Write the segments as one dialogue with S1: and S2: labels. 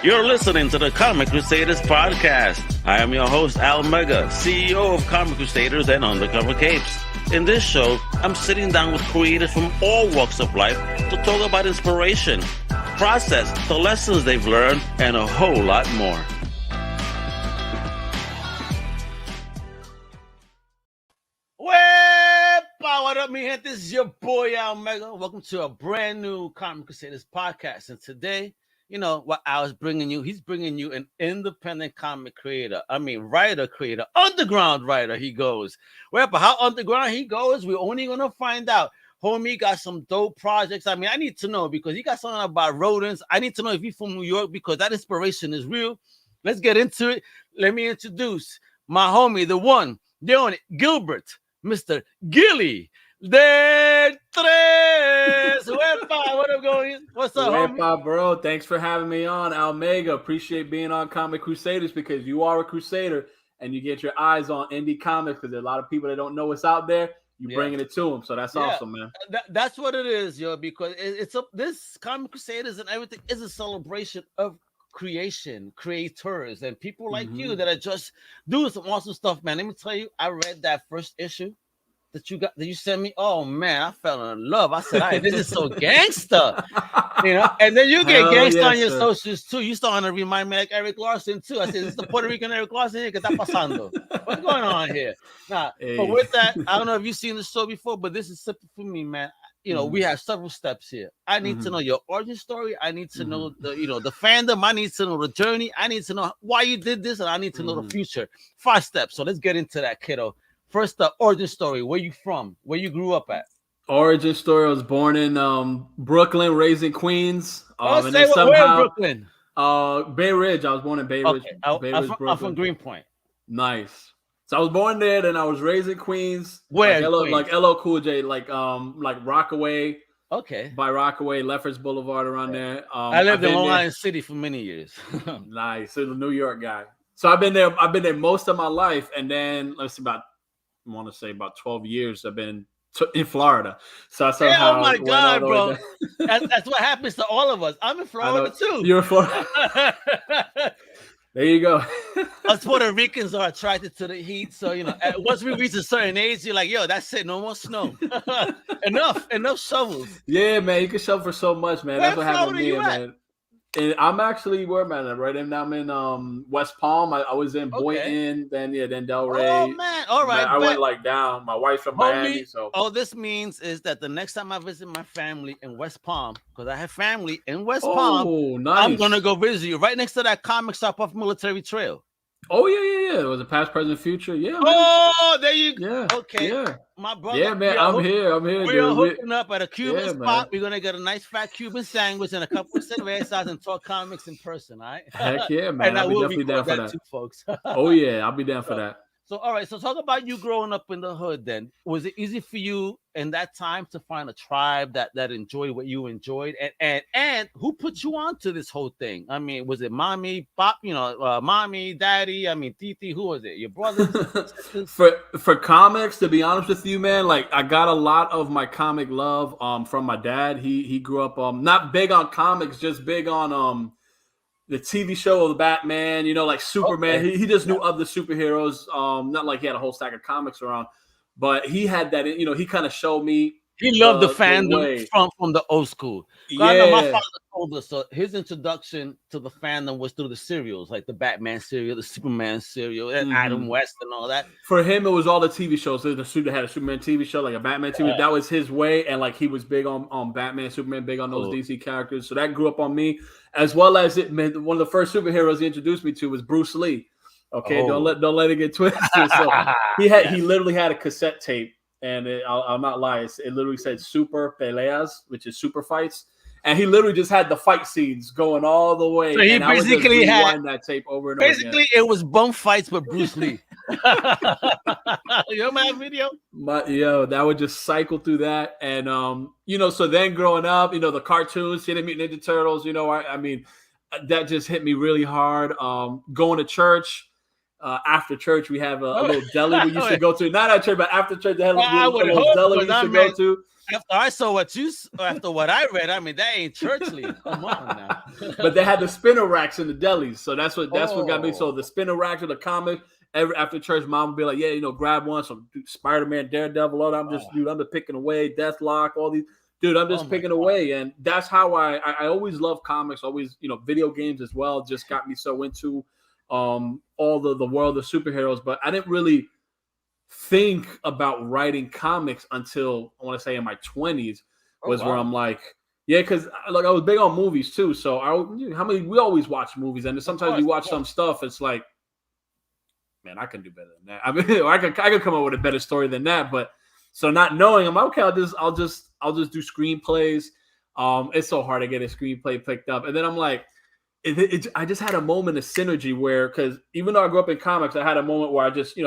S1: You're listening to the Comic Crusaders Podcast. I am your host, Al Mega, CEO of Comic Crusaders and Undercover Capes. In this show, I'm sitting down with creators from all walks of life to talk about inspiration, process, the lessons they've learned, and a whole lot more. What up, mi gente? This is your boy, Al Mega. Welcome to a brand new Comic Crusaders Podcast. And today, you know what Al's bringing you? He's bringing you an independent comic creator. Writer, creator, underground writer, he goes. Well, but how underground he goes, we're only going to find out. Homie got some dope projects. I need to know because he got something about rodents. I need to know if he's from New York because that inspiration is real. Let's get into it. Let me introduce my homie, the one, the only, Gilbert, Mr. Gilly Deltrez. What up, going? What's up, homie?
S2: Bro? Thanks for having me on, Almega. Appreciate being on Comic Crusaders because you are a crusader and you get your eyes on indie comics because there are a lot of people that don't know what's out there. You're bringing it to them, so that's awesome, man.
S1: That's what it is, yo. Because this Comic Crusaders and everything is a celebration of creation, creators, and people like you that are just doing some awesome stuff, man. Let me tell you, I read that first issue that you sent me. Oh man, I fell in love. I said, "Hey, this is so gangster," you know. And then you get gangster on your socials too. You starting to remind me like Eric Larson too. I said, "Is this the Puerto Rican Eric Larson here? ¿Qué está pasando? What's going on here?" Nah, but with that, I don't know if you've seen the show before, but this is simple for me, man. You know, we have several steps here. I need to know your origin story. I need to know the fandom. I need to know the journey. I need to know why you did this, and I need to know the future. 5 steps. So let's get into that, kiddo. First up, origin story. Where you from? Where you grew up at?
S2: Origin story. I was born in Brooklyn, raised in Queens.
S1: Where in Brooklyn?
S2: Bay Ridge. I was born in Bay Ridge.
S1: Okay. I'm from Greenpoint.
S2: Nice. So I was born there, then I was raised in Queens.
S1: Where?
S2: Like LL Cool J, like Rockaway.
S1: Okay.
S2: By Rockaway, Lefferts Boulevard around there.
S1: I lived in Long Island City for many years.
S2: Nice. So the New York guy. So I've been there most of my life, and then about 12 years I've been in Florida. So I somehow
S1: oh my God, bro. That's what happens to all of us. I'm in Florida too.
S2: You're in Florida. There you go.
S1: Us Puerto Ricans are attracted to the heat. So, once we reach a certain age, you're like, yo, that's it. No more snow. Enough shovels.
S2: Yeah, man. You can shovel for so much, man. That's what happened to me, man. And I'm actually right now. I'm in West Palm. I was in Boynton, then Delray.
S1: Oh man, all right.
S2: I went down. My wife's from Miami, so
S1: all this means is that the next time I visit my family in West Palm, because I have family in West Palm,
S2: nice.
S1: I'm gonna go visit you right next to that comic shop off Military Trail.
S2: Oh yeah. It was a past, present, future. Yeah. Man.
S1: Oh, there you go.
S2: Yeah.
S1: Okay.
S2: Yeah.
S1: My brother.
S2: Yeah, man. I'm here.
S1: We are hooking up at a Cuban spot. We're gonna get a nice fat Cuban sandwich and a couple of cervezas and talk comics in person. All right.
S2: Heck yeah, man.
S1: And
S2: I'll
S1: be
S2: definitely down for that
S1: too, folks.
S2: Oh yeah, I'll be down for that.
S1: So, all right. So, talk about you growing up in the hood. Then, was it easy for you in that time to find a tribe that enjoyed what you enjoyed, and who put you on to this whole thing? Was it mommy, pop? Mommy, daddy. Titi. Who was it? Your brothers?
S2: For comics, to be honest with you, man, like I got a lot of my comic love from my dad. He grew up not big on comics, just big on the TV show of the Batman, like Superman. Okay. He just knew of the superheroes. Not like he had a whole stack of comics around, but he had that. He kind of showed me.
S1: He loved the fandom from the old school.
S2: Yeah.
S1: I know my father told us his introduction to the fandom was through the serials, like the Batman serial, the Superman serial, and Adam West and all that.
S2: For him, it was all the TV shows. So the had a Superman TV show, like a Batman TV. Yeah. That was his way, and like he was big on Batman, Superman, big on those DC characters. So that grew up on me, as well as one of the first superheroes he introduced me to was Bruce Lee. Okay, don't let it get twisted. So he literally had a cassette tape. And I'll not lie, it literally said Super Peleas, which is super fights. And he literally just had the fight scenes going all the way.
S1: So he basically had
S2: that tape over and over again.
S1: Basically, it was bum fights with Bruce Lee. You know my video?
S2: That would just cycle through that. And, so then growing up, the cartoons, Teenage Mutant Ninja Turtles, that just hit me really hard. Going to church. after church, we have a little deli we used to go to. Not at church, but after church, they had
S1: I
S2: a
S1: would
S2: little
S1: hope,
S2: deli we
S1: because
S2: used to go to.
S1: After what I read, I mean, that ain't churchly. Come on now.
S2: But they had the spinner racks in the delis, so that's what got me. So the spinner racks with the comics. After church, mom would be like, "Yeah, grab one, some Spider-Man, Daredevil. All that. I'm just picking away, Deathlock, all these. Dude, I'm just picking away." And that's how I always love comics. Always, video games as well. Just got me so into all the world of superheroes. But I didn't really think about writing comics until I want to say in my 20s was where I'm like, yeah, because I was big on movies too. So we always watch movies, and sometimes you watch some stuff, it's like, man, I can do better than that. I mean, I could come up with a better story than that. But so not knowing, I'm like, okay, I'll just do screenplays. It's so hard to get a screenplay picked up, and then I'm like, I just had a moment of synergy where, because even though I grew up in comics, I had a moment where I just, you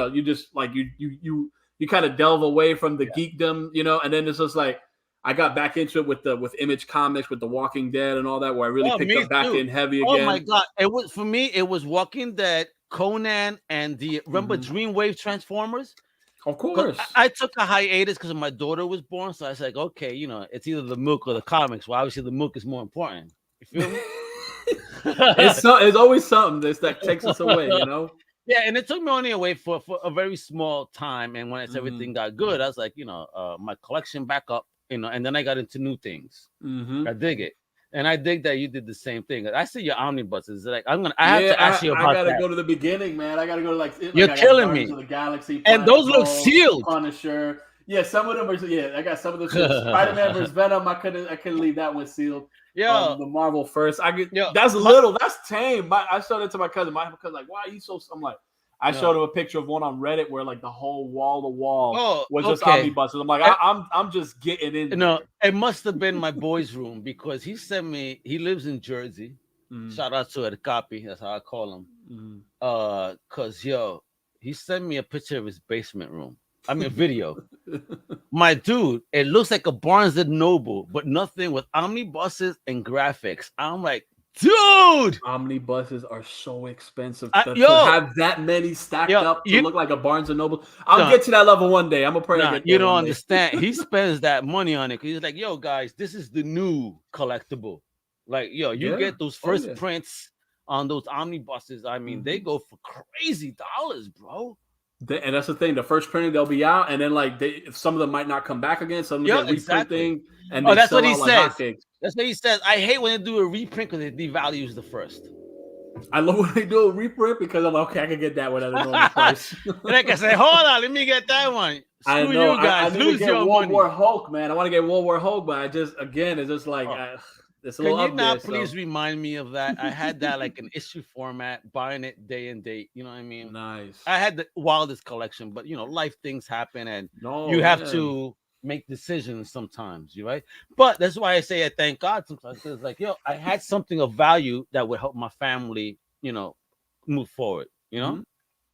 S2: kind of delve away from the geekdom, and then it's just like I got back into it with Image Comics, with The Walking Dead and all that, where I really picked up back in heavy again.
S1: Oh my God. It was Walking Dead, Conan, and remember Dreamwave Transformers?
S2: Of course.
S1: I took a hiatus because my daughter was born. So I was like, okay, it's either the milk or the comics. Well, obviously the milk is more important. You feel me?
S2: It's always something that takes us away,
S1: Yeah, and it took me only away for a very small time. And when everything got good, I was like, my collection back up, and then I got into new things. I dig it. And I dig that you did the same thing. I see your omnibuses. Like I have to ask you about that.
S2: I gotta go to the beginning, man. I gotta go to
S1: You're killing me.
S2: The Galaxy,
S1: and those look sealed.
S2: Punisher. Yeah, some of them are. Yeah, I got some of the Spider-Man versus Venom. I couldn't leave that one sealed.
S1: Yeah,
S2: the Marvel first. That's tame. I showed it to my cousin. My cousin like, why are you so? I'm like, I showed him a picture of one on Reddit where like the whole wall to wall was just omnibuses. I'm like, I'm just getting in.
S1: It must have been my boy's room because he sent me. He lives in Jersey. Shout out to it, copy. That's how I call him. Cause he sent me a picture of his basement room. I mean, a video. My dude, it looks like a Barnes and Noble, but nothing with omnibuses and graphics. I'm like, dude,
S2: omnibuses are so expensive to have that many stacked up to look like a Barnes and Noble. I'll get to that level one day. I'm gonna pray.
S1: You don't understand. He spends that money on it because he's like, yo, guys, this is the new collectible. Like, you get those first prints on those omnibuses. I mean, they go for crazy dollars, bro.
S2: And that's the thing. The first printing, they'll be out, and then like some of them might not come back again. Some of them get reprinting, and
S1: that's what he says. That's what he says. I hate when they do a reprint because it devalues the first.
S2: I love when they do a reprint because I'm like, okay, I can get that one at a normal price.
S1: Like I say, hold on, let me get that one.
S2: I know. You guys. I need to get World War Hulk, man. I want to get World War Hulk, but it's just like. It's a
S1: Can you not please remind me of that? I had that like an issue format, buying it day and date. You know what I mean?
S2: Nice.
S1: I had the wildest collection, but life things happen, and you have to make decisions sometimes. You right? But that's why I say I thank God sometimes. Because like, I had something of value that would help my family, move forward.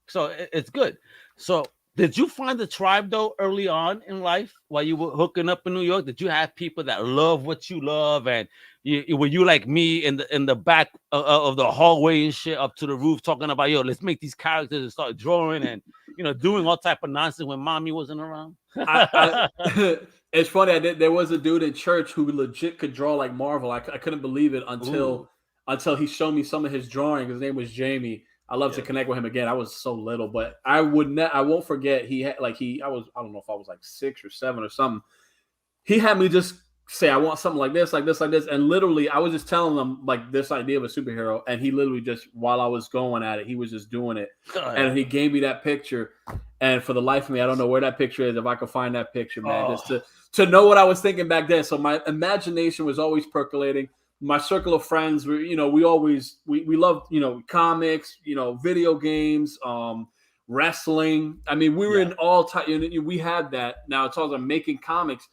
S1: So it's good. So. Did you find the tribe though early on in life while you were hooking up in New York? Did you have people that love what you love, and were you like me in the back of the hallway and shit up to the roof talking about let's make these characters and start drawing and doing all type of nonsense when mommy wasn't around?
S2: It's funny. There was a dude in church who legit could draw like Marvel. I couldn't believe it until he showed me some of his drawing. His name was Jamie. I love to connect with him again. I was so little, but I won't forget. I don't know if I was like 6 or 7 or something. He had me just say, I want something like this, like this, like this. And literally I was just telling him like this idea of a superhero. And he literally just, while I was going at it, he was just doing it. And he gave me that picture. And for the life of me, I don't know where that picture is. If I could find that picture, man, just to know what I was thinking back then. So my imagination was always percolating. My circle of friends, we loved, comics, video games, wrestling. I mean, we were in all type. We had that. Now it's also making comics.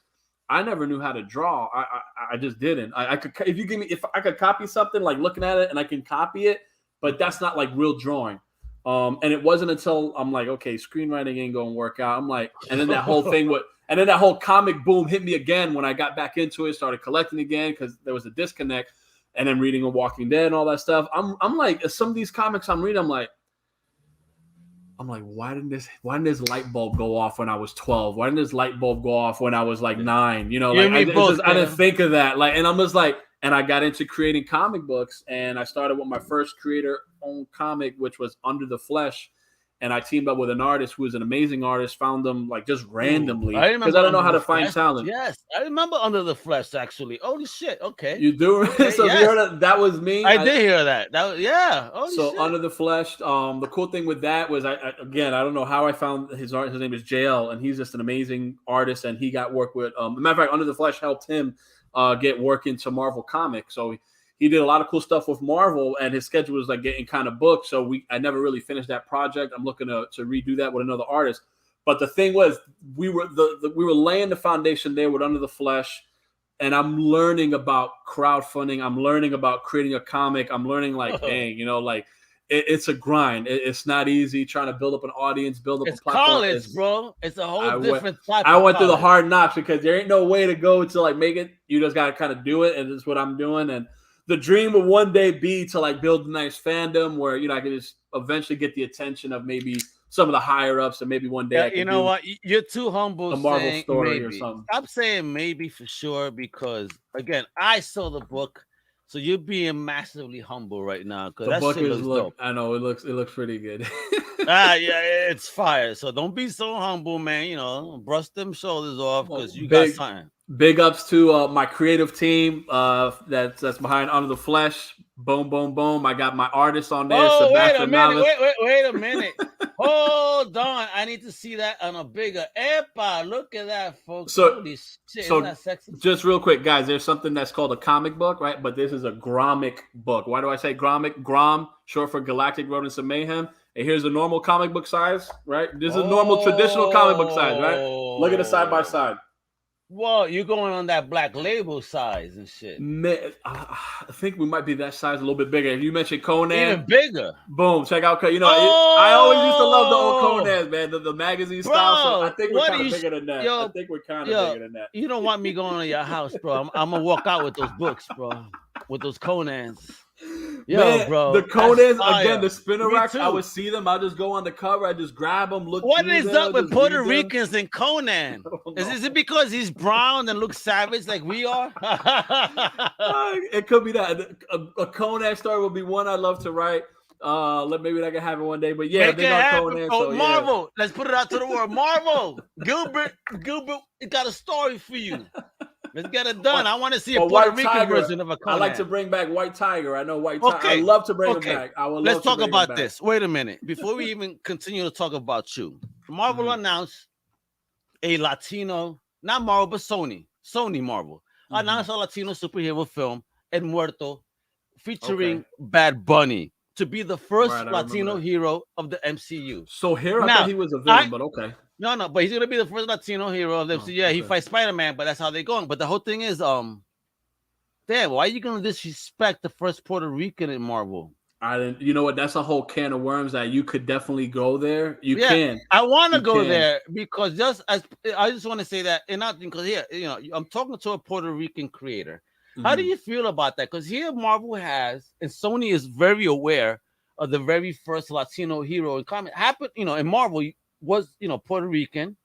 S2: I never knew how to draw. I just didn't. I could, if I could copy something, like looking at it and I can copy it, but that's not like real drawing. And it wasn't until I'm like, okay, screenwriting ain't gonna work out. I'm like, and then that whole thing and then that whole comic boom hit me again when I got back into it, started collecting again because there was a disconnect, and then reading A Walking Dead and all that stuff. I'm like, some of these comics I'm reading, I'm like, I'm like, why didn't this light bulb go off when I was 12? Why didn't this light bulb go off when I was like 9? You know, like I didn't think of that. Like, and I'm just like, and I got into creating comic books, and I started with my first creator-owned comic, which was Under the Flesh. And I teamed up with an artist who is an amazing artist, found them like just randomly because I don't know how to find talent.
S1: Yes, I remember Under the Flesh actually. Holy shit! Okay,
S2: you do.
S1: Okay,
S2: so
S1: yes.
S2: you heard of, that was me.
S1: I did hear that. That was, yeah. Holy
S2: so
S1: shit.
S2: Under the Flesh. The cool thing with that was I don't know how I found his art. His name is JL, and he's just an amazing artist. And he got work with. As a matter of fact, Under the Flesh helped him get work into Marvel Comics. So he did a lot of cool stuff with Marvel, and his schedule was like getting kind of booked. So I never really finished that project. I'm looking to redo that with another artist. But the thing was, we were laying the foundation there with Under the Flesh, and I'm learning about crowdfunding. I'm learning about creating a comic. I'm learning like, dang, you know, like it's a grind. It's not easy trying to build up an audience, build up a platform.
S1: College, bro. It's a whole different type.
S2: I went through the hard knocks because there ain't no way to go to like make it. You just got to kind of do it, and that's what I'm doing. And the dream would one day be to like build a nice fandom where, you know, I can just eventually get the attention of maybe some of the higher ups, and maybe one day I can
S1: you know what? You're too humble.
S2: A Marvel story
S1: maybe.
S2: Or something.
S1: Stop saying maybe for sure, because again, I saw the book, so you're being massively humble right now. Because that
S2: book
S1: shit looks dope.
S2: I know it looks pretty good.
S1: Yeah, it's fire. So don't be so humble, man. You know, brush them shoulders off because you got something.
S2: Big ups to my creative team that's behind Under the Flesh. Boom, boom, boom. I got my artists on there.
S1: Oh, wait a minute. Hold on. I need to see that on a bigger. Epa, look at that, folks. Holy shit. Isn't that sexy?
S2: Just real quick, guys, there's something that's called a comic book, right? But this is a Gromic book. Why do I say Gromic? Grom, short for Galactic Rodents of Mayhem. And here's a normal comic book size, right? This is a normal traditional comic book size, right? Look at it side by side.
S1: Well, you're going on that Black Label size and shit.
S2: Man, I think we might be that size a little bit bigger. If you mentioned Conan,
S1: even bigger.
S2: Boom, check out. You know, I always used to love the old Conans, man, the magazine style. So I think we're kind of bigger than that. I think we're kind of bigger than that.
S1: You don't want me going to your house, bro. I'm gonna walk out with those books, bro, with those Conans. Yo,
S2: man,
S1: bro,
S2: the Conans again, the spinner racks. I would see them. I just go on the cover. I just grab them. Look.
S1: What is up with Puerto Ricans and Conan? Is it because he's brown and looks savage like we are?
S2: It could be that. A Conan story would be one I'd love to write. Maybe I can have it one day. But yeah, they got Conan. So,
S1: Marvel, let's put it out to the world. Marvel, Gilbert, got a story for you. Let's get it done. I want to see a Puerto Rican version of a Conan.
S2: I like to bring back White Tiger. I know White Tiger. Okay. I love to bring him back.
S1: Let's talk about this. Wait a minute. Before we even continue to talk about you, Marvel announced a Latino, not Marvel, but Sony Marvel, announced a Latino superhero film, El Muerto, featuring Bad Bunny, to be the first Latino hero of the MCU.
S2: So here I thought he was a villain, but okay.
S1: No, but he's gonna be the first Latino hero of them. So he fights Spider-Man, but that's how they're going. But the whole thing is, damn, why are you gonna disrespect the first Puerto Rican in Marvel?
S2: I didn't. You know what? That's a whole can of worms that you could definitely go there. You can.
S1: I want to go there because I just want to say that, and not because here, you know, I'm talking to a Puerto Rican creator. How do you feel about that? Because here Marvel has, and Sony is very aware of the very first Latino hero in comic. Happened, you know, in Marvel was, you know, Puerto Rican,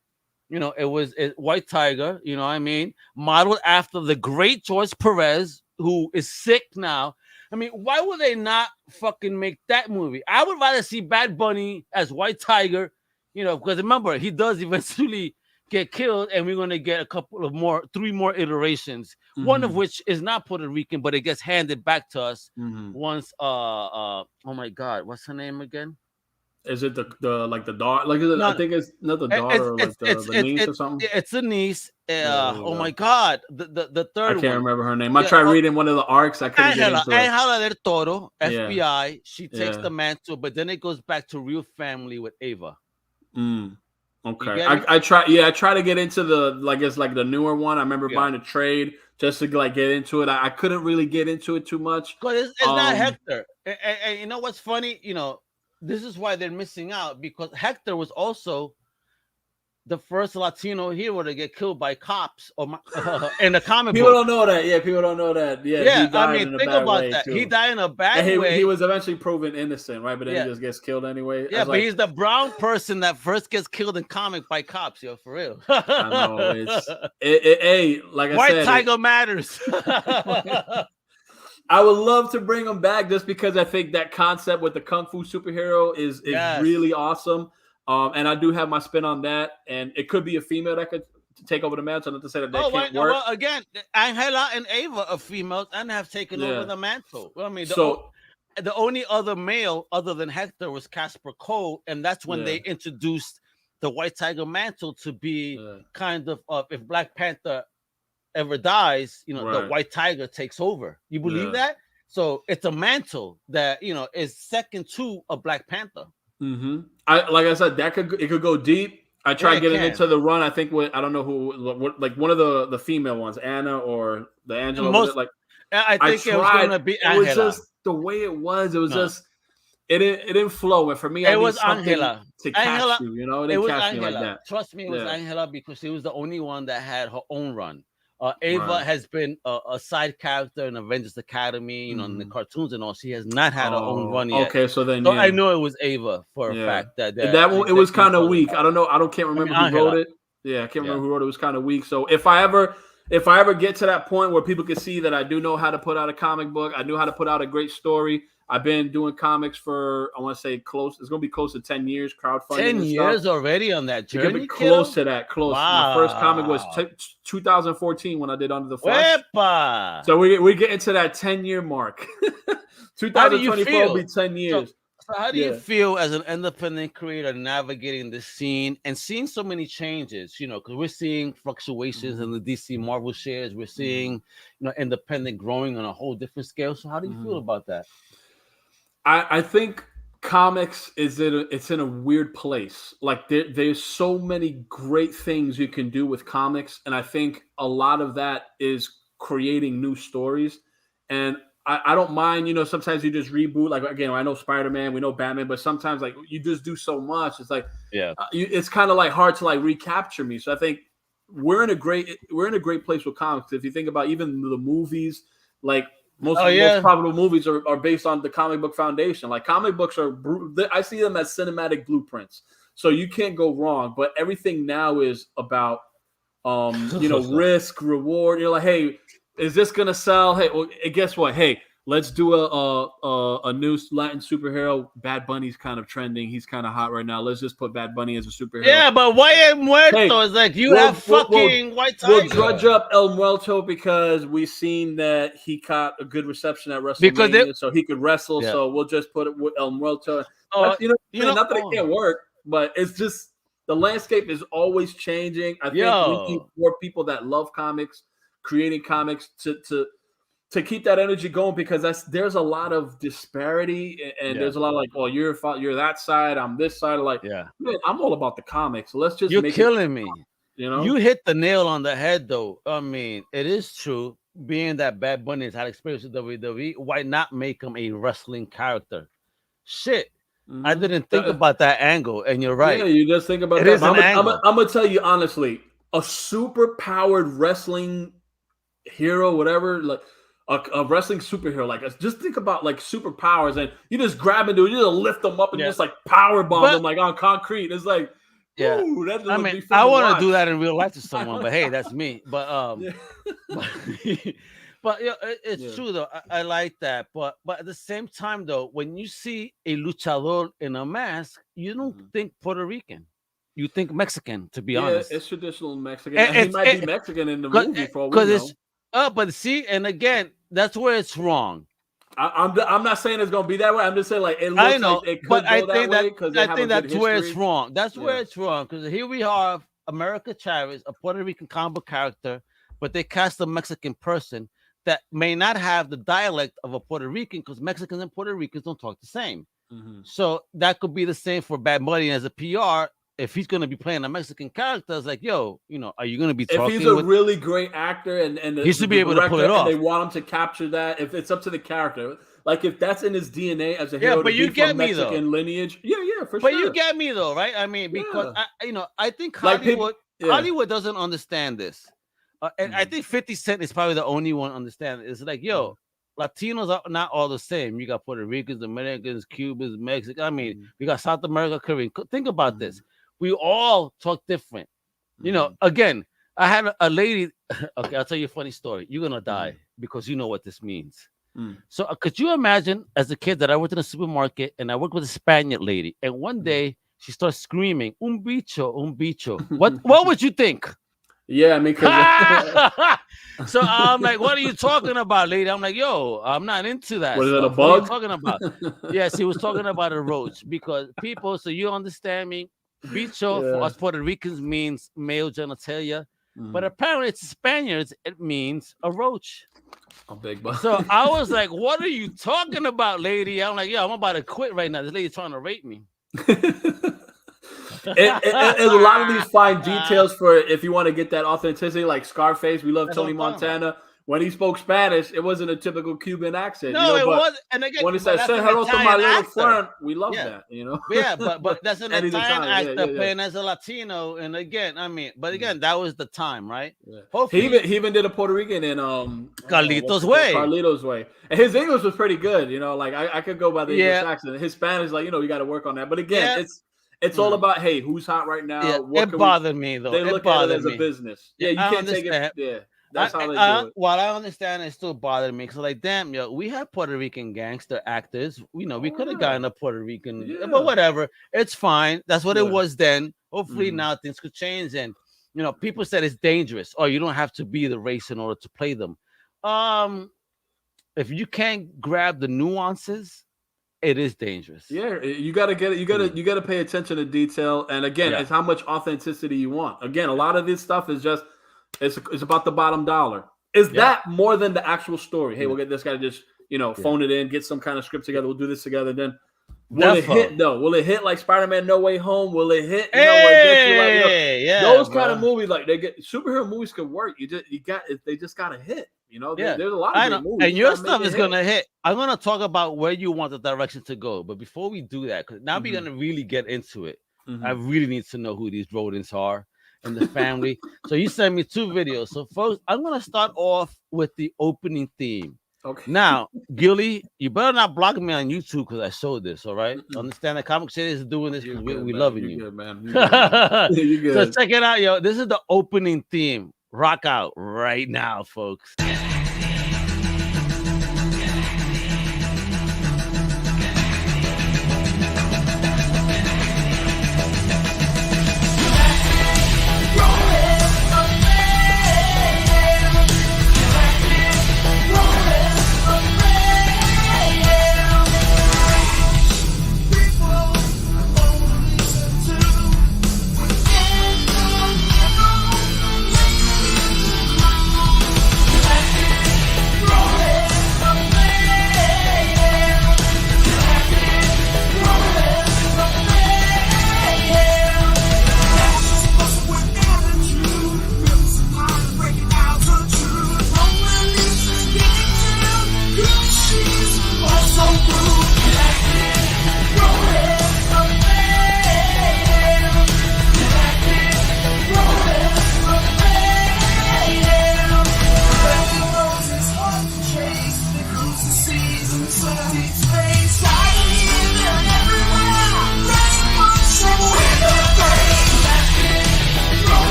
S1: you know, it was White Tiger, you know what I mean, modeled after the great George Perez, who is sick now. I mean, why would they not fucking make that movie? I would rather see Bad Bunny as White Tiger, you know, because remember, he does eventually get killed, and we're going to get three more iterations, one of which is not Puerto Rican, but it gets handed back to us once, oh my God, what's her name again?
S2: Is it the daughter? Like, I think it's not the daughter, the niece or something.
S1: It's a niece. Oh my God, the third one.
S2: I can't remember her name. I tried reading one of the arcs. I couldn't get into it.
S1: Angela del Toro, FBI. She takes the mantle, but then it goes back to real family with Ava.
S2: Okay, I try to get into the newer one. I remember buying a trade just to like get into it. I couldn't really get into it too much
S1: because it's not Hector. And you know what's funny? You know, this is why they're missing out, because Hector was also the first Latino hero to get killed by cops or in the comic
S2: people
S1: book.
S2: don't know that. Yeah, people don't know that. Yeah, he died in a
S1: think
S2: bad
S1: about
S2: way
S1: that.
S2: too.
S1: He died in a bad way.
S2: He was eventually proven innocent, right? But then he just gets killed anyway.
S1: Yeah, but he's the brown person that first gets killed in comic by cops, yo, for real.
S2: I know. Like I
S1: White
S2: said,
S1: Tiger matters.
S2: I would love to bring him back just because I think that concept with the Kung Fu superhero is really awesome. And I do have my spin on that. And it could be a female that could take over the mantle. Not to say that can't work.
S1: Well, again, Angela and Ava are females and have taken over the mantle. I mean, the only other male other than Hector was Casper Cole, and that's when they introduced the White Tiger mantle to be kind of if Black Panther ever dies, the White Tiger takes over. You believe that? So it's a mantle that is second to a Black Panther.
S2: Mm-hmm. Like I said, it could go deep. I tried getting into the run. I think I don't know who, like one of the female ones, Anna or the Angela.
S1: I think it was going to be Angela.
S2: It was just the way it was. It was just it didn't flow. And for me,
S1: it was Angela
S2: to catch you. It didn't catch me like that.
S1: Trust me, it was Angela because she was the only one that had her own run. Ava has been a side character in Avengers Academy, in the cartoons and all. She has not had her own run yet.
S2: Okay, so then
S1: I know it was Ava for a fact that
S2: one, it was kind of weak. I don't know. Can't remember who wrote it. Yeah, I can't remember who wrote it. It was kind of weak. So if I ever get to that point where people can see that I do know how to put out a comic book, I knew how to put out a great story. I've been doing comics for, I want to say it's going to be close to 10 years, crowdfunding.
S1: 10 years already on that journey?
S2: It could be close to that, close. Wow. My first comic was 2014 when I did Under the Flesh.
S1: Wepa.
S2: So we're getting to that 10-year mark. 2024 will be 10 years.
S1: So how do you feel as an independent creator navigating the scene and seeing so many changes, because we're seeing fluctuations in the DC Marvel shares. We're seeing, independent growing on a whole different scale. So how do you feel about that?
S2: I think comics it's in a weird place. Like there's so many great things you can do with comics. And I think a lot of that is creating new stories. And I don't mind, sometimes you just reboot. Like, again, I know Spider-Man, we know Batman, but sometimes like you just do so much. It's like, it's kind of like hard to like recapture me. So I think we're in a great place with comics. If you think about even the movies, like most profitable movies are based on the comic book foundation. Like comic books I see them as cinematic blueprints. So you can't go wrong. But everything now is about, risk, reward. You're like, hey, is this gonna sell? Hey, well, guess what? Hey, let's do a new Latin superhero. Bad Bunny's kind of trending. He's kind of hot right now. Let's just put Bad Bunny as a superhero.
S1: Yeah, but Why Muerto is like have fucking White Tiger.
S2: We'll drudge up El Muerto because we've seen that he got a good reception at WrestleMania, so he could wrestle. Yeah. So we'll just put it with El Muerto. Not that it can't work, but it's just the landscape is always changing. I think we need more people that love comics, creating comics to keep that energy going, because there's a lot of disparity and there's a lot of like, well, you're that side, I'm this side. Like, man, I'm all about the comics. So let's just
S1: you're killing me. You hit the nail on the head, though. I mean, it is true. Being that Bad Bunny has had experience with WWE, why not make him a wrestling character? Shit. Mm-hmm. I didn't think about that angle, and you're right.
S2: Yeah, you just think about that. I'm gonna tell you honestly, a super powered wrestling hero, whatever, like a wrestling superhero, like just think about like superpowers, and you just grab into it, you just lift them up and just like power bomb them like on concrete. It's like, ooh, that
S1: I want to do that in real life to someone, but hey, that's me. But but it's true though. I like that, but at the same time though, when you see a luchador in a mask, you don't think Puerto Rican. You think Mexican, to be honest.
S2: It's traditional Mexican. He might be Mexican in the movie for all we know.
S1: But see, and again, that's where it's wrong.
S2: I'm not saying it's gonna be that way. I'm just saying like it looks like it could go that way because I think
S1: that's where it's wrong. That's where it's wrong, because here we have America Chavez, a Puerto Rican comic character, but they cast a Mexican person that may not have the dialect of a Puerto Rican, because Mexicans and Puerto Ricans don't talk the same. Mm-hmm. So that could be the same for Bad Bunny as a PR. If he's going to be playing a Mexican character, it's like, are you going to be talking?
S2: If he's a really great actor and
S1: he should be able to pull it off.
S2: They want him to capture that. If it's up to the character, like if that's in his DNA as a hero,
S1: but
S2: to
S1: you
S2: be
S1: get
S2: from
S1: me
S2: Mexican
S1: though.
S2: lineage, for
S1: But
S2: sure.
S1: you get me though, right? I mean, because I think
S2: Like
S1: Hollywood doesn't understand this, and I think 50 Cent is probably the only one understanding. It's like, yo, Latinos are not all the same. You got Puerto Ricans, Dominicans, Cubans, Mexicans. I mean, we got South America, Caribbean. Think about this. We all talk different. You know, again, I had a lady. Okay, I'll tell you a funny story. You're gonna die because you know what this means. So could you imagine as a kid that I worked in a supermarket and I worked with a Spaniard lady, and one day she starts screaming, un bicho, un bicho. What would you think?
S2: Yeah, I mean,
S1: so I'm like, what are you talking about, lady? I'm like, yo, I'm not into that.
S2: Was it a bug?
S1: What are you talking about? Yes, he was talking about a roach because people, so you understand me, bicho for us Puerto Ricans means male genitalia, but apparently it's Spaniards, it means a roach.
S2: A big bug.
S1: So I was like, what are you talking about, lady? I'm like, yo, I'm about to quit right now. This lady's trying to rape me.
S2: And a lot of these fine details for if you want to get that authenticity, like Scarface. We love Tony Montana. When he spoke Spanish, it wasn't a typical Cuban accent.
S1: No, it was. And again,
S2: when he said "say hello to my little friend," we love that. You know.
S1: Yeah, but that's an Italian actor playing as a Latino. And again, I mean, but again, that was the time, right?
S2: Yeah. Hopefully, he even did a Puerto Rican in
S1: Carlito's Way.
S2: Carlito's Way, and his English was pretty good. You know, like I could go by the English accent. His Spanish, like you got to work on that. But again, it's all about, hey, who's hot right now?
S1: Yeah, it bothered me though.
S2: They look at it as a business. Yeah, you can't take it. Yeah. That's how they do it.
S1: While I understand, it still bothered me. So, like, damn, yo, we have Puerto Rican gangster actors. You know, we could have gotten a Puerto Rican, but whatever. It's fine. That's what it was then. Hopefully now things could change. And, you know, people said it's dangerous. Oh, you don't have to be the race in order to play them. If you can't grab the nuances, it is dangerous.
S2: Yeah, you got to get it. You got to pay attention to detail. And again, it's how much authenticity you want. Again, a lot of this stuff is just, it's about the bottom dollar. Is that more than the actual story? Hey, we'll get this guy to just, phone it in, get some kind of script together. We'll do this together. Then will it hit though? Will it hit like Spider-Man No Way Home? Will it hit? Those kind of movies, like they get superhero movies could work. They just got to hit. There's a lot of movies.
S1: And your stuff is gonna hit. I'm gonna talk about where you want the direction to go. But before we do that, because now we're gonna really get into it. I really need to know who these rodents are and the family. So you sent me 2 videos. So folks, I'm gonna start off with the opening theme.
S2: Okay.
S1: Now, Gilly, you better not block me on YouTube because I showed this. All right. Understand that Comic Crusaders is doing this because we loving you.
S2: Good, man. You're good.
S1: So check it out, yo. This is the opening theme. Rock out right now, folks.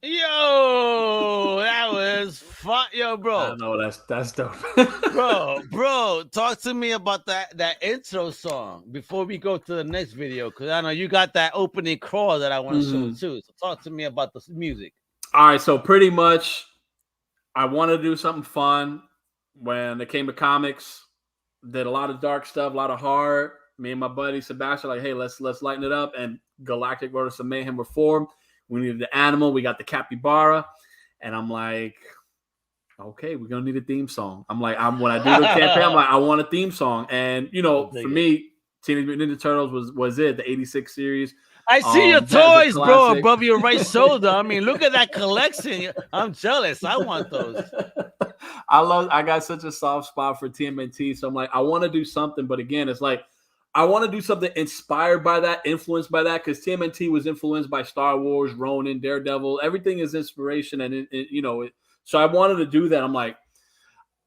S1: Yo, that was fun. Yo, bro.
S2: I know that's dope.
S1: bro, talk to me about that intro song before we go to the next video, because I know you got that opening crawl that I want to show too. So talk to me about the music.
S2: All right, so pretty much I wanted to do something fun when it came to comics. Did a lot of dark stuff, a lot of horror. Me and my buddy Sebastian like, hey, let's lighten it up. And Galactic Road of Mayhem were formed. We needed the animal. We got the capybara. And I'm like, okay, we're gonna need a theme song. I'm like, when I do the campaign, I'm like, I want a theme song. And for me, Teenage Mutant Ninja Turtles was it, the 86 series.
S1: I see your toys, bro, above your right shoulder. I mean, look at that collection. I'm jealous. I want those.
S2: I got such a soft spot for TMNT. So I'm like, I want to do something, but again, it's like I want to do something inspired by that, influenced by that, because TMNT was influenced by Star Wars, Ronin, Daredevil. Everything is inspiration, and so I wanted to do that. I'm like,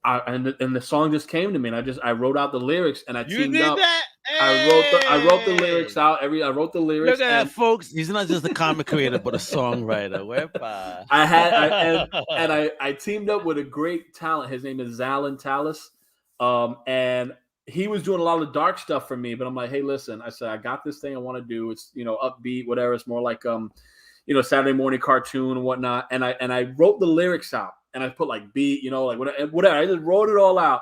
S2: and the song just came to me, and I wrote out the lyrics, and I teamed up. Hey! I wrote the lyrics out. I wrote the lyrics.
S1: Look at that, folks. He's not just a comic creator, but a songwriter.
S2: I teamed up with a great talent. His name is Zalin Talis, and he was doing a lot of dark stuff for me. But I'm like, hey, listen, I said I got this thing I want to do. It's upbeat, whatever. It's more like Saturday morning cartoon and whatnot. And I wrote the lyrics out. And I put like beat, like whatever. I just wrote it all out,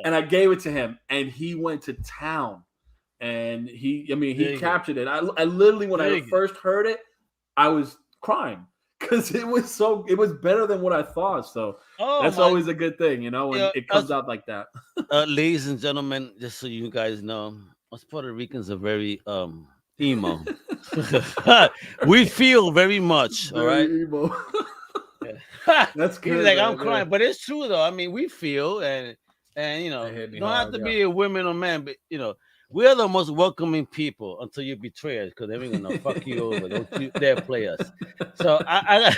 S2: and I gave it to him, and he went to town, and he captured it. I literally, when I first heard it, I was crying because it was better than what I thought. So that's always a good thing, when it comes out like that.
S1: Ladies and gentlemen, just so you guys know, us Puerto Ricans are very emo. We feel very much, all right.
S2: Emo. That's good.
S1: He's like, I'm crying, but it's true though. I mean, we feel and don't have to be a woman or man, but we are the most welcoming people until you betray us, because then we're gonna fuck you over. Don't you dare play us. So I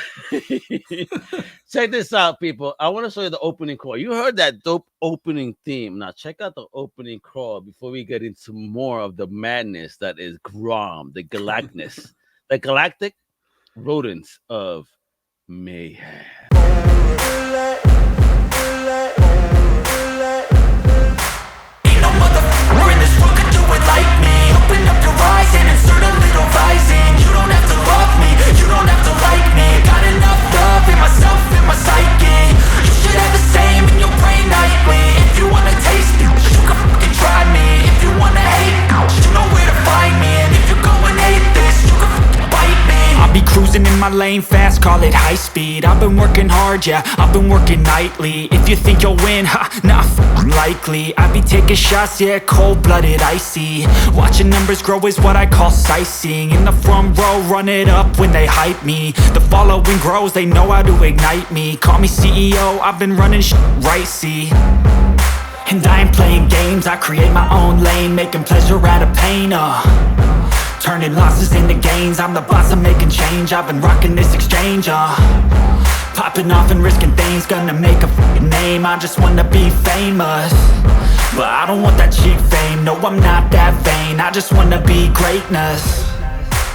S1: check this out, people. I want to show you the opening crawl. You heard that dope opening theme. Now check out the opening crawl before we get into more of the madness that is Grom, the galactness, the galactic rodents of mayhem.
S3: Cruising in my lane fast, call it high speed. I've been working hard, yeah, I've been working nightly. If you think you'll win, not likely. I be taking shots, yeah, cold-blooded, icy. Watching numbers grow is what I call sightseeing. In the front row, run it up when they hype me. The following grows, they know how to ignite me. Call me CEO, I've been running right, see. And I ain't playing games, I create my own lane, making pleasure out of pain, turning losses into gains. I'm the boss, I'm making change. I've been rocking this exchange, popping off and risking things. Gonna make a f***ing name. I just wanna be famous, but I don't want that cheap fame. No, I'm not that vain. I just wanna be greatness.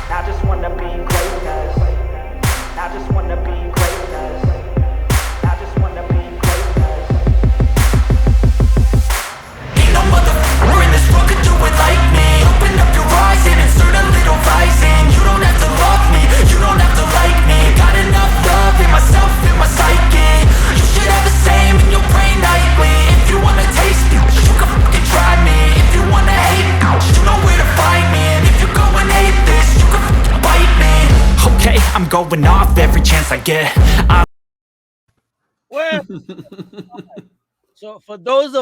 S3: I just wanna be greatness. I just wanna be greatness. I just wanna be greatness. Ain't no motherfucker in this world could do it like me. Open up your eyes and insert a little rising. You don't have to love me, you don't have to like me. Got enough love in myself, in my psyche. You should have the same in your brain nightly. If you wanna taste me, you can fucking try me. If you wanna hate, you know where to find me. And if you go and hate this, you can fucking bite me. Okay, I'm going off every chance I get.
S1: Well, so for those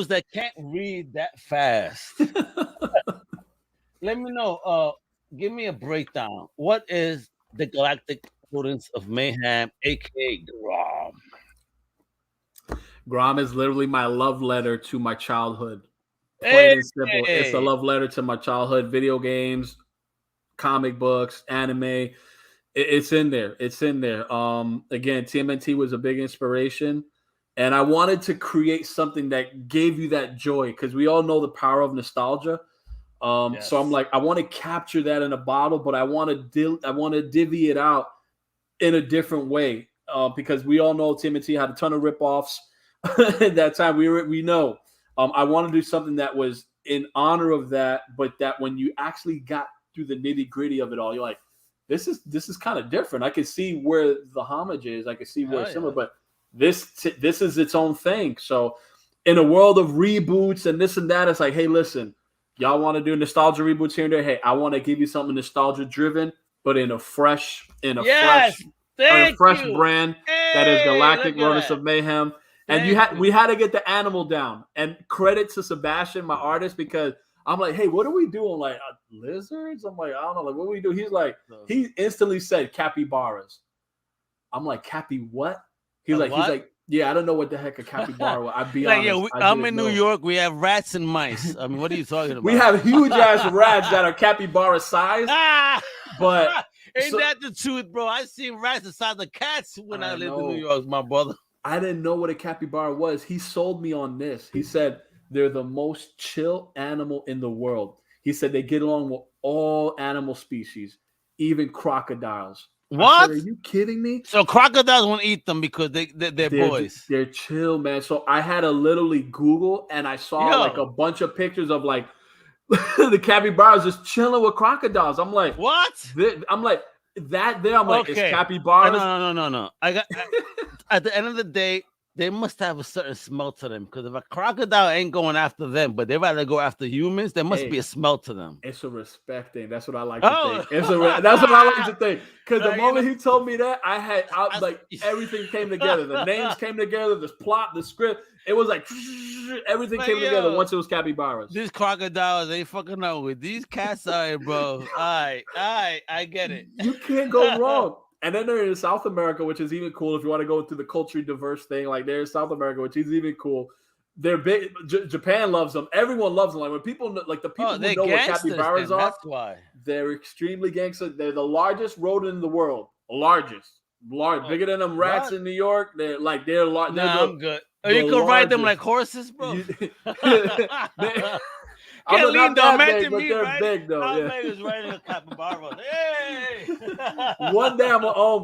S1: that can't read that fast, let me know. Give me a breakdown. What is the Galactic Rodents of Mayhem, aka Grom?
S2: Grom is literally my love letter to my childhood. Plain and simple. It's a love letter to my childhood. Video games, comic books, anime. It's in there. It's in there. Again, TMNT was a big inspiration. And I wanted to create something that gave you that joy, because we all know the power of nostalgia. Yes. So I'm like, I want to capture that in a bottle, but I want to divvy it out in a different way, because we all know TMNT had a ton of ripoffs at that time. We know. I want to do something that was in honor of that, but that when you actually got through the nitty gritty of it all, you're like, this is kind of different. I can see where the homage is. I can see where it's similar, but this is its own thing. So in a world of reboots and this and that, it's like, hey, listen, y'all want to do nostalgia reboots here and there? Hey, I want to give you something nostalgia driven, but in a fresh, a fresh brand that is Galactic Rodents of Mayhem. And we had to get the animal down. And credit to Sebastian, my artist, because I'm like, hey, what are we doing? Like lizards? I'm like, I don't know. Like, what do we do? He's like, he instantly said capybaras. I'm like, cappy what? He's like, yeah, I don't know what the heck a capybara was. I'd be honest.
S1: Yeah, I'm in New York. We have rats and mice. I mean, what are you talking about?
S2: We have huge ass rats that are capybara size. But
S1: ain't that the truth, bro? I seen rats the size of cats when I lived in New York, my brother.
S2: I didn't know what a capybara was. He sold me on this. He said they're the most chill animal in the world. He said they get along with all animal species, even crocodiles.
S1: What?
S2: Said, are you kidding me?
S1: So crocodiles won't eat them because they're boys.
S2: They're chill, man. So I had to literally Google and I saw like a bunch of pictures of like the capybaras just chilling with crocodiles. I'm like,
S1: what?
S2: I'm like, that there. I'm like, it's capybaras.
S1: No. At the end of the day, they must have a certain smell to them, because if a crocodile ain't going after them, but they rather go after humans, there must be a smell to them.
S2: It's a respect thing. That's what I like to think. That's what I like to think. Because the moment he told me that, like everything came together. The names came together. The plot, the script. It was like everything came together once it was capybaras.
S1: These crocodiles ain't fucking out with these cats, bro. All right, I get it.
S2: You can't go wrong. And then they're in South America, which is even cool if you want to go through the culturally diverse thing. Like they're in South America, which is even cool. They're big. Japan loves them. Everyone loves them. Like when people like the people who know what capybaras are,
S1: that's why
S2: they're extremely gangster. They're the largest rodent in the world. Bigger than them rats in New York. They're large.
S1: I'm good. You can ride them like horses, bro.
S2: I'm not that big, but they're big though.
S1: I'm riding a capybara. Hey!
S2: One day I'm gonna own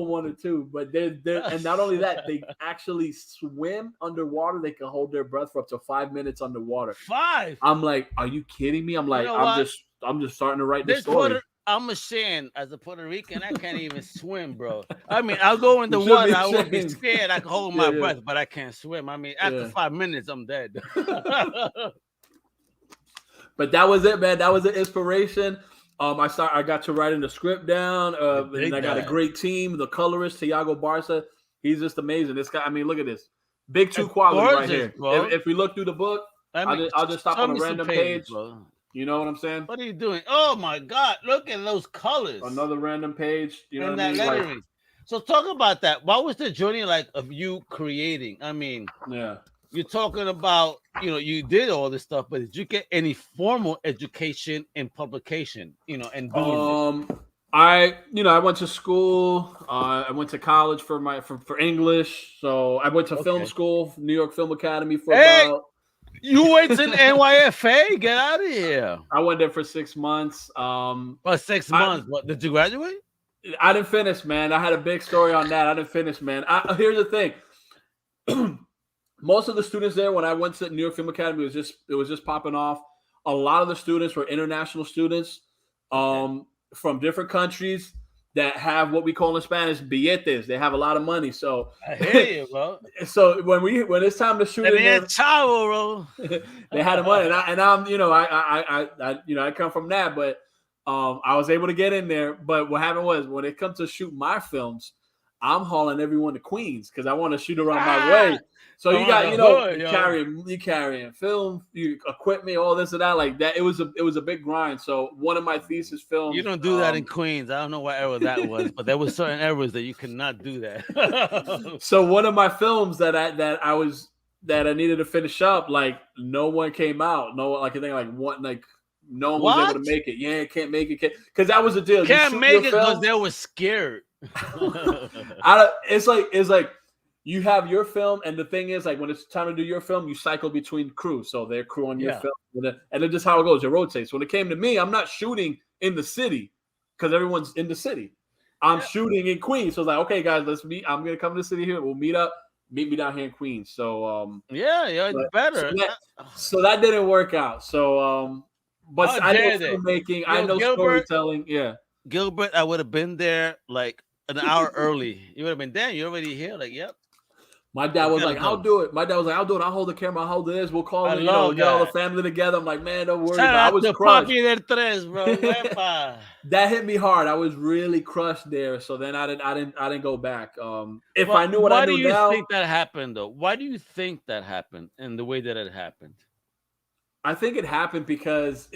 S2: one or two. But they're and not only that, they actually swim underwater. They can hold their breath for up to 5 minutes underwater.
S1: 5.
S2: I'm like, are you kidding me? I'm like, I'm just starting to write the story.
S1: I'm ashamed as a Puerto Rican. I can't even swim, bro. I mean, I'll go in the water. I would be scared. I can hold my breath, but I can't swim. I mean, after 5 minutes, I'm dead.
S2: But that was it, man. That was the inspiration. I got to writing the script down, and I got a great team. The colorist, Tiago Barca, he's just amazing. This guy, I mean, look at this. Big two quality right here. If we look through the book, I'll just stop on a random page. Bro. You know what I'm saying?
S1: What are you doing? Oh my God! Look at those colors.
S2: Another random page. You know what I mean?
S1: Lettering. So talk about that. What was the journey like of you creating? I mean, you're talking about, you did all this stuff, but did you get any formal education in publication, and doing this?
S2: I went to school. I went to college for English. So I went to film school, New York Film Academy for about.
S1: You went to NYFA? Get out of here.
S2: I went there for 6 months.
S1: 6 months. What, did you graduate?
S2: I didn't finish, man. I had a big story on that. I didn't finish, man. Here's the thing. Most of the students there, when I went to New York Film Academy, it was just popping off. A lot of the students were international students from different countries that have what we call in Spanish billetes. They have a lot of money. So
S1: I hear you, bro.
S2: So when it's time to shoot,
S1: they had chavo, bro.
S2: They had the money, and I'm I come from that, but I was able to get in there. But what happened was, when it comes to shoot my films, I'm hauling everyone to Queens because I want to shoot around my way. So you got, you carrying film, equipment, all this and that, like that. It was a big grind. So one of my thesis films.
S1: You don't do that in Queens. I don't know what era that was, but there was certain eras that you could not do that.
S2: So one of my films that I needed to finish up, like no one came out. No one, no one was able to make it. Yeah, can't make it because that was the deal.
S1: Can't make it because they were scared.
S2: It's like. You have your film, and the thing is, like, when it's time to do your film, you cycle between crews. So their crew on your film, and then just how it goes. It rotates. When it came to me, I'm not shooting in the city because everyone's in the city. I'm shooting in Queens. So it's like, okay, guys, let's meet. I'm gonna come to the city here. We'll meet up. Meet me down here in Queens. So
S1: it's better.
S2: So that didn't work out. So but I know filmmaking. I know storytelling. Yeah,
S1: Gilbert, I would have been there like an hour early. You would have been there. You're already here. Like, yep.
S2: My dad was like, "I'll do it." My dad was like, "I'll do it. I'll hold the camera. I'll hold this. We'll call it. Get all the family together." I'm like, "Man, don't worry."
S1: Shout
S2: I
S1: out
S2: was
S1: to
S2: crushed.
S1: Papi Deltrez, bro.
S2: That hit me hard. I was really crushed there. So then I didn't go back. If I knew what I knew now,
S1: why do you think that happened, though? Why do you think that happened in the way that it happened?
S2: I think it happened because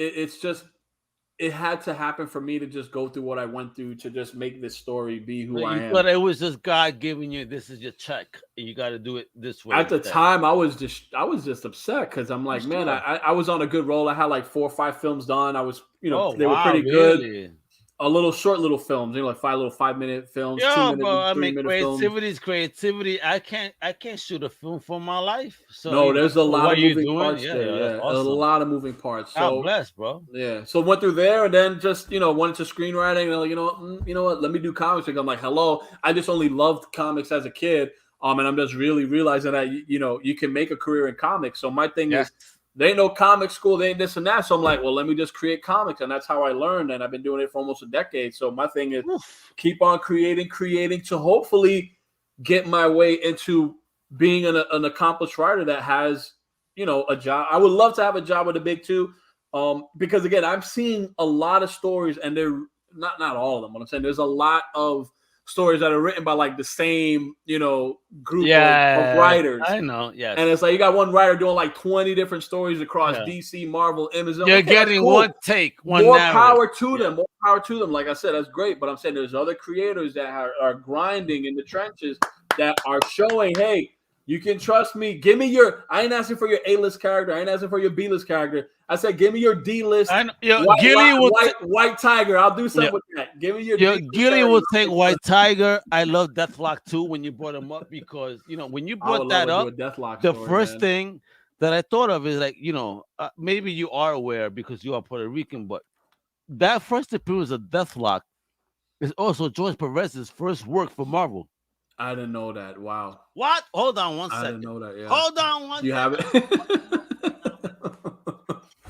S2: it had to happen for me to just go through what I went through to just make this story be who I am.
S1: But it was just God giving you, this is your check, and you got to do it this way.
S2: At the time, I was just upset because I'm like, man, I was on a good roll. I had like 4 or 5 films done. I was, they were pretty good. Short little films, like 5-minute films, 2-minute, 3-minute films.
S1: Creativity. I can't shoot a film for my life. So
S2: no, there's a lot of moving parts there.
S1: Yeah,
S2: awesome. A lot of moving parts. So
S1: God bless, bro.
S2: Yeah. So went through there and then just went into screenwriting and like, you know what? Let me do comics. Like, I'm like, hello. I just only loved comics as a kid. And I'm just really realizing that you can make a career in comics. So my thing is, there ain't no comic school, there ain't this and that. So I'm like, well, let me just create comics. And that's how I learned. And I've been doing it for almost a decade. So my thing is keep on creating to hopefully get my way into being an accomplished writer that has, a job. I would love to have a job with the big two. Because again, I'm seeing a lot of stories and they're not all of them. What I'm saying, there's a lot of stories that are written by like the same, group of writers.
S1: I know, yes.
S2: And it's like you got one writer doing like 20 different stories across DC, Marvel, Amazon.
S1: You're getting cool. One take, one
S2: more
S1: narrative.
S2: Power to them. More power to them. Like I said, that's great. But I'm saying there's other creators that are grinding in the trenches that are showing, hey, you can trust me. Give me I ain't asking for your A-list character. I ain't asking for your B-list character. I said, give me your D-list. White Tiger. I'll do something with that. Give me your
S1: Gilly will take White Tiger. I love Deathlock too when you brought him up because, when you brought that up, the first thing that I thought of is like, maybe you are aware because you are Puerto Rican, but that first appearance of Deathlock is also George Perez's first work for Marvel.
S2: I didn't know that. Wow.
S1: What? Hold on one second.
S2: I didn't know that. Yeah.
S1: Hold on one second.
S2: You have it?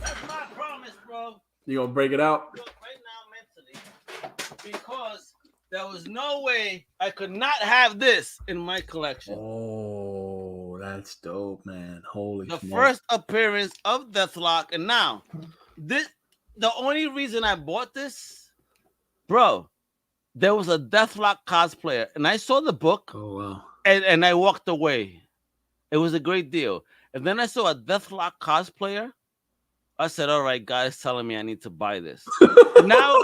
S1: That's my promise, bro.
S2: You gonna break it out?
S1: Right now, mentally. Because there was no way I could not have this in my collection.
S2: Oh, that's dope, man. Holy
S1: The first appearance of Deathlock. And now, the only reason I bought this, bro, there was a Deathlock cosplayer, and I saw the book.
S2: Oh, wow.
S1: And I walked away. It was a great deal. And then I saw a Deathlock cosplayer. I said, all right, guys telling me I need to buy this. Now,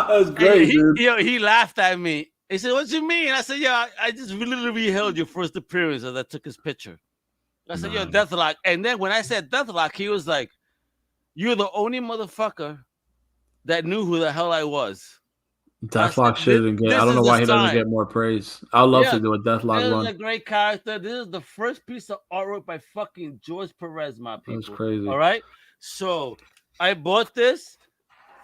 S2: that's great,
S1: he laughed at me. He said, what you mean? I said, yeah, I just literally held your first appearance as I took his picture. I said, yo, Deathlock. And then when I said Deathlock, he was like, you're the only motherfucker that knew who the hell I was.
S2: Deathlock shouldn't get. I don't know why he doesn't get more praise. I'd love to do a Deathlock run.
S1: This is a great character. This is the first piece of artwork by fucking George Perez, my people.
S2: That's crazy.
S1: All right. So I bought this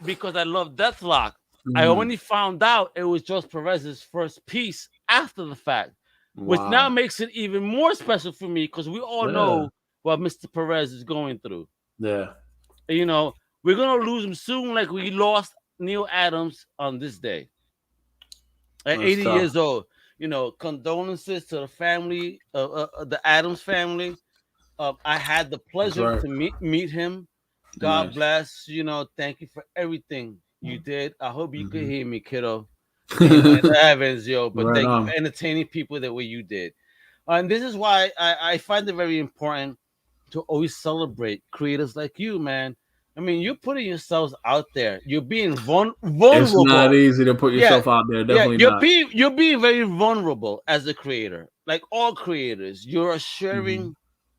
S1: because I love Deathlock. I only found out it was George Perez's first piece after the fact, which now makes it even more special for me because we all know what Mr. Perez is going through.
S2: Yeah.
S1: We're gonna lose him soon, like we lost Neil Adams on this day at 80 years old. Condolences to the family, the Adams family. I had the pleasure to meet him. God bless. Thank you for everything you did. I hope you could hear me, kiddo. Evans, but thank you for entertaining people the way you did. And this is why I find it very important to always celebrate creators like you, man. I mean, you're putting yourselves out there. You're being vulnerable.
S2: It's not easy to put yourself out there. Definitely not.
S1: You're being very vulnerable as a creator. Like all creators, you're sharing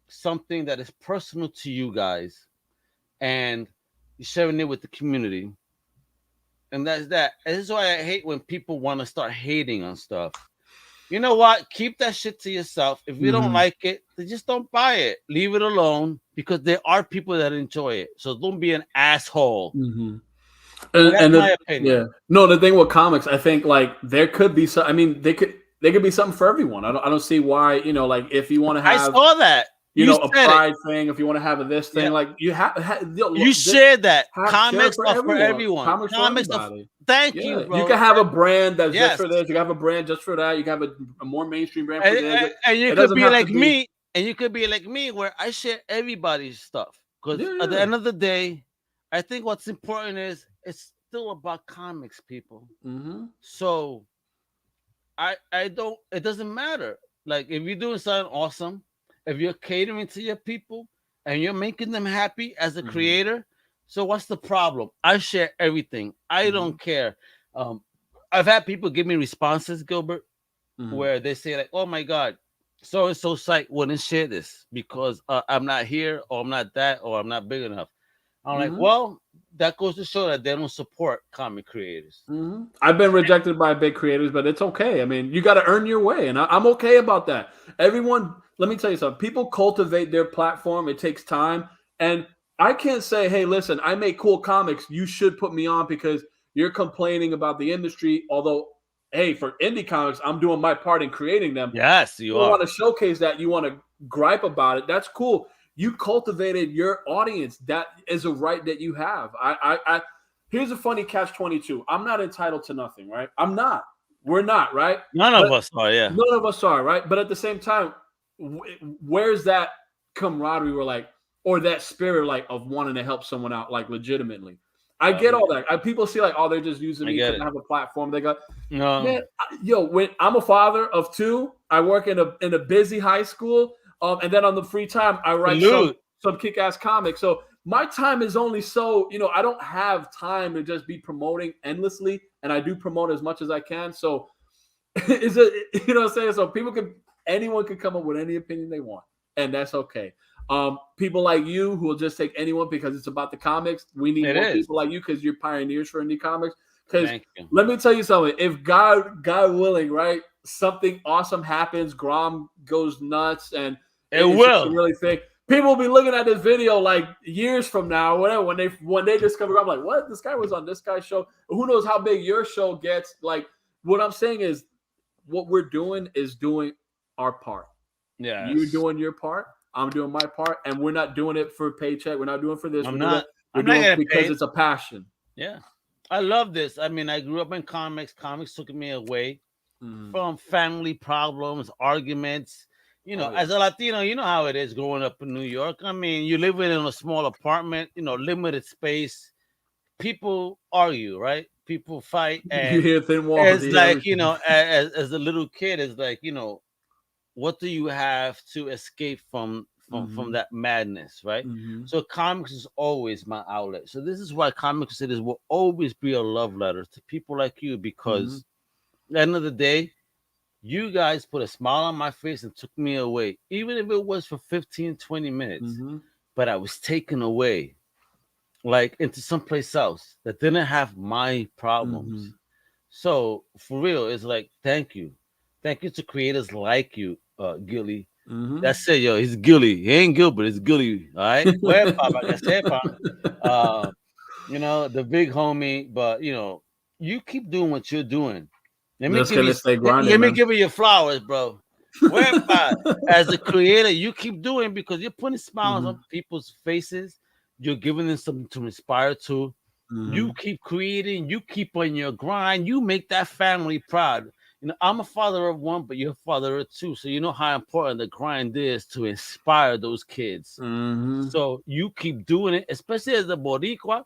S1: something that is personal to you guys, and you're sharing it with the community. And that's that. And this is why I hate when people want to start hating on stuff. You know what? Keep that shit to yourself. If you don't like it, then just don't buy it. Leave it alone because there are people that enjoy it. So don't be an asshole.
S2: That's my opinion. Yeah. No, the thing with comics, I think like there could be some. I mean, they could be something for everyone. I don't see why. Like if you want to have.
S1: I saw that.
S2: a pride thing, if you want to have this thing, like you
S1: share that. Comics are for everyone.
S2: Comics are for
S1: thank you, bro.
S2: You can have a brand that's just for this. You can have a brand just for that. You can have a more mainstream brand for this.
S1: And you could be like me. And you could be like me, where I share everybody's stuff. Because at the end of the day, I think what's important is it's still about comics, people.
S2: Mm-hmm.
S1: So it doesn't matter. Like, if you're doing something awesome, if you're catering to your people and you're making them happy as a creator, so what's the problem? I share everything. I don't care. I've had people give me responses, Gilbert, where they say like, "Oh my God, so and so site wouldn't share this because I'm not here, or I'm not that, or I'm not big enough." I'm like, well, that goes to show that they don't support comic creators.
S2: I've been rejected by big creators, but it's okay. I mean, you got to earn your way, and I'm okay about that. Everyone, let me tell you something. People cultivate their platform. It takes time, and I can't say, hey, listen, I make cool comics. You should put me on because you're complaining about the industry. Although, hey, for indie comics, I'm doing my part in creating them.
S1: Yes, you
S2: want to showcase that. You want to gripe about it. That's cool. You cultivated your audience. That is a right that you have. Here's a funny catch-22. I'm not entitled to nothing, right? I'm not. We're not, right?
S1: None of us are, yeah.
S2: None of us are, right? But at the same time, where's that camaraderie or that spirit of wanting to help someone out legitimately? I get all that. People see they're just using me to have a platform. They got man, when I'm a father of 2, I work in a busy high school. And then on the free time, I write some kick-ass comics. So my time is only so, I don't have time to just be promoting endlessly. And I do promote as much as I can. So is it, what I'm saying? So anyone can come up with any opinion they want. And that's okay. People like you who will just take anyone because it's about the comics. We need more people like you because you're pioneers for indie comics. Because let me tell you something. If God willing, right, something awesome happens, Grom goes nuts, and
S1: it will
S2: really think people will be looking at this video years from now, whatever. When they discover, I'm like, what? This guy was on this guy's show. Who knows how big your show gets? What I'm saying is, what we're doing is doing our part. Yeah, you're doing your part. I'm doing my part, and we're not doing it for a paycheck. We're not doing it for this. We're doing it because it's a passion.
S1: Yeah, I love this. I mean, I grew up in comics. Comics took me away from family problems, arguments. As a Latino, you know how it is growing up in New York. I mean, you live in a small apartment, limited space. People argue, right? People fight. And
S2: you hear thin walls.
S1: It's like, as a little kid, it's like, what do you have to escape from that madness, right? So comics is always my outlet. So this is why Comic Crusaders will always be a love letter to people like you, because at the end of the day, you guys put a smile on my face and took me away, even if it was for 15, 20 minutes. But I was taken away into someplace else that didn't have my problems. So for real, it's like, thank you. Thank you to creators like you, Gilly. That's it, yo. He's Gilly. He ain't Gilbert. It's Gilly. All right. The big homie. But you keep doing what you're doing. Let me give you your flowers, bro. As a creator, you keep doing because you're putting smiles on people's faces. You're giving them something to inspire to. You keep creating. You keep on your grind. You make that family proud. I'm a father of 1, but you're a father of 2. So you know how important the grind is to inspire those kids. So you keep doing it, especially as a Boricua,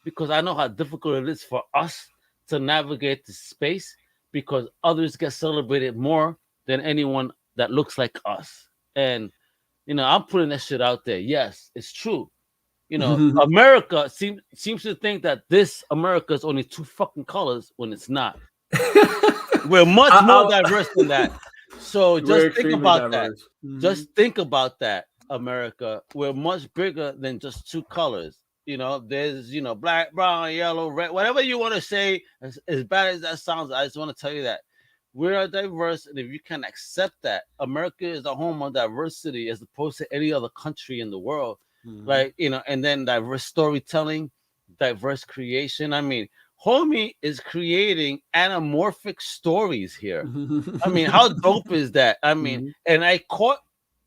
S1: because I know how difficult it is for us to navigate the space, because others get celebrated more than anyone that looks like us. And, I'm putting that shit out there. Yes, it's true. America seems to think that this America is only 2 fucking colors when it's not. We're much more diverse than that. So just think about that. Just think about that, America. We're much bigger than just 2 colors. There's, black, brown, yellow, red, whatever you want to say. As bad as that sounds, I just want to tell you that we are diverse. And if you can accept that, America is a home of diversity as opposed to any other country in the world. And then diverse storytelling, diverse creation. I mean, homie is creating anamorphic stories here. I mean, how dope is that? I mean, and I caught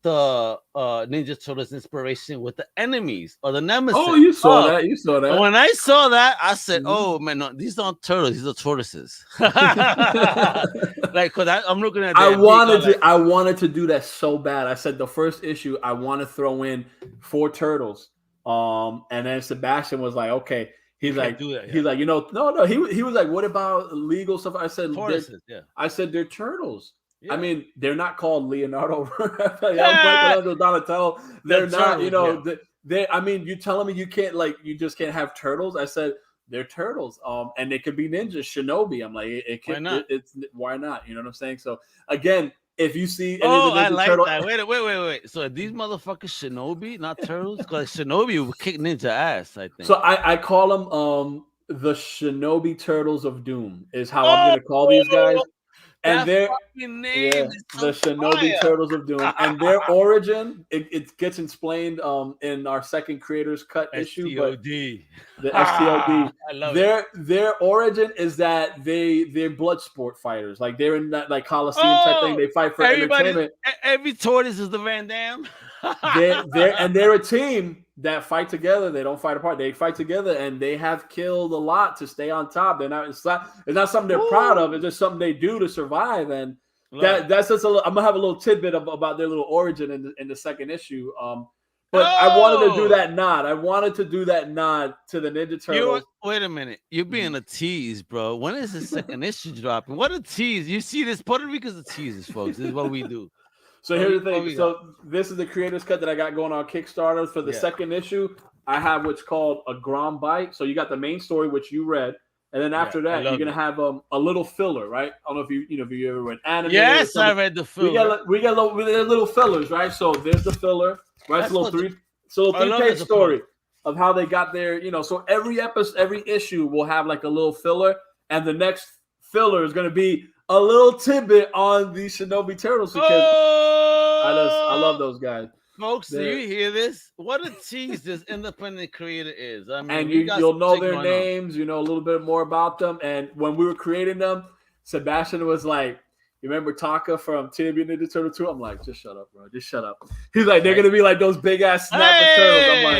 S1: the Ninja Turtles inspiration with the enemies or the nemesis.
S2: Oh, you saw that. You saw that.
S1: When I saw that, I said, "Oh man, no, these aren't turtles; these are tortoises." Like, cause I'm looking at.
S2: I wanted to do that so bad. I said the first issue, I want to throw in 4 turtles. And then Sebastian was like, "Okay." He's like,
S1: do that,
S2: he's like, no. He was like, "What about legal stuff?" I said,
S1: tortoises,
S2: I said they're turtles.
S1: Yeah.
S2: I mean, they're not called Leonardo. Donatello. They're not. Turtles, they. I mean, you telling me you just can't have turtles? I said they're turtles. And they could be ninjas, shinobi. I'm like,
S1: why not?
S2: Why not? You know what I'm saying? So again, if you see,
S1: I like that. Wait. So are these motherfuckers shinobi, not turtles? Because shinobi would kick ninja ass, I think.
S2: So I call them the Shinobi Turtles of Doom is how I'm gonna call these guys. And their name the Shinobi Turtles of Doom, and their origin it gets explained in our second Creators Cut issue, but the STLD.
S1: I love
S2: their origin is that they're blood sport fighters, like they're in that like Coliseum type thing. They fight for entertainment.
S1: Every tortoise is the Van Damme.
S2: they're a team that fight together. They don't fight apart. They fight together, and they have killed a lot to stay on top. It's not something they're proud of. It's just something they do to survive. And that's just I'm gonna have a little tidbit about their little origin in the second issue. But I wanted to do that nod. I wanted to do that nod to the Ninja Turtles.
S1: Wait a minute. You're being a tease, bro. When is the second issue dropping? What a tease. You see this? Puerto Rico's a teases, folks. This is what we do.
S2: So here's the thing. So this is the Creators Cut that I got going on Kickstarter for the second issue. I have what's called a Grom Bite. So you got the main story, which you read, and then after that, you're gonna have a little filler, right? I don't know if you ever read anime.
S1: Yes, I read the filler.
S2: We got little fillers, right? So there's the filler, right? It's a little 3-page story of how they got there. So every issue will have like a little filler, and the next filler is gonna be a little tidbit on the Shinobi Turtles because I love those guys.
S1: Folks, do you hear this? What a tease this independent creator is. I mean,
S2: and you'll know their names, a little bit more about them. And when we were creating them, Sebastian was like, "You remember Taka from Teenage Mutant Ninja Turtle 2?" I'm like, "Just shut up, bro. Just shut up." He's like, "They're gonna be like those big ass snapper turtles." I'm like,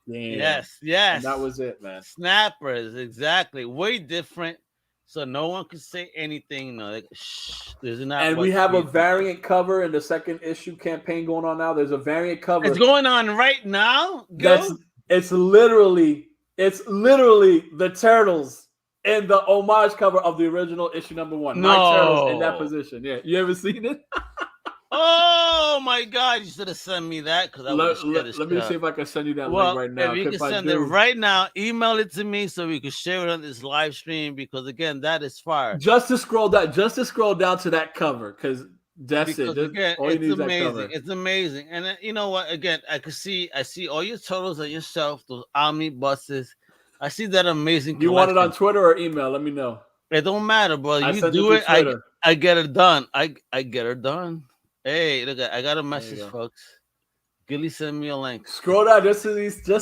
S2: "Damn." Yes. And that was it, man.
S1: Snappers, exactly. Way different. So no one can say anything. No, there's not.
S2: And we have a variant cover in the second issue campaign going on now. There's a variant cover.
S1: It's going on right now.
S2: It's literally the turtles in the homage cover of the original issue number 1.
S1: No.
S2: My turtles in that position. Yeah, you ever seen it?
S1: Oh my God! You should have sent me that because
S2: let me see if I can send you that link right now.
S1: If you can send it right now, email it to me so we can share it on this live stream. Because again, that is fire.
S2: Just to scroll down to that cover because that's it.
S1: Again, it's amazing. It's amazing. And then, you know what? Again, I see all your turtles on your shelf. Those omnibuses. I see that amazing.
S2: You want it on Twitter or email? Let me know.
S1: It don't matter, bro. You do it. I get it done. I get it done. Hey, look! I got a message, folks. Gilly sent me a link.
S2: Scroll down just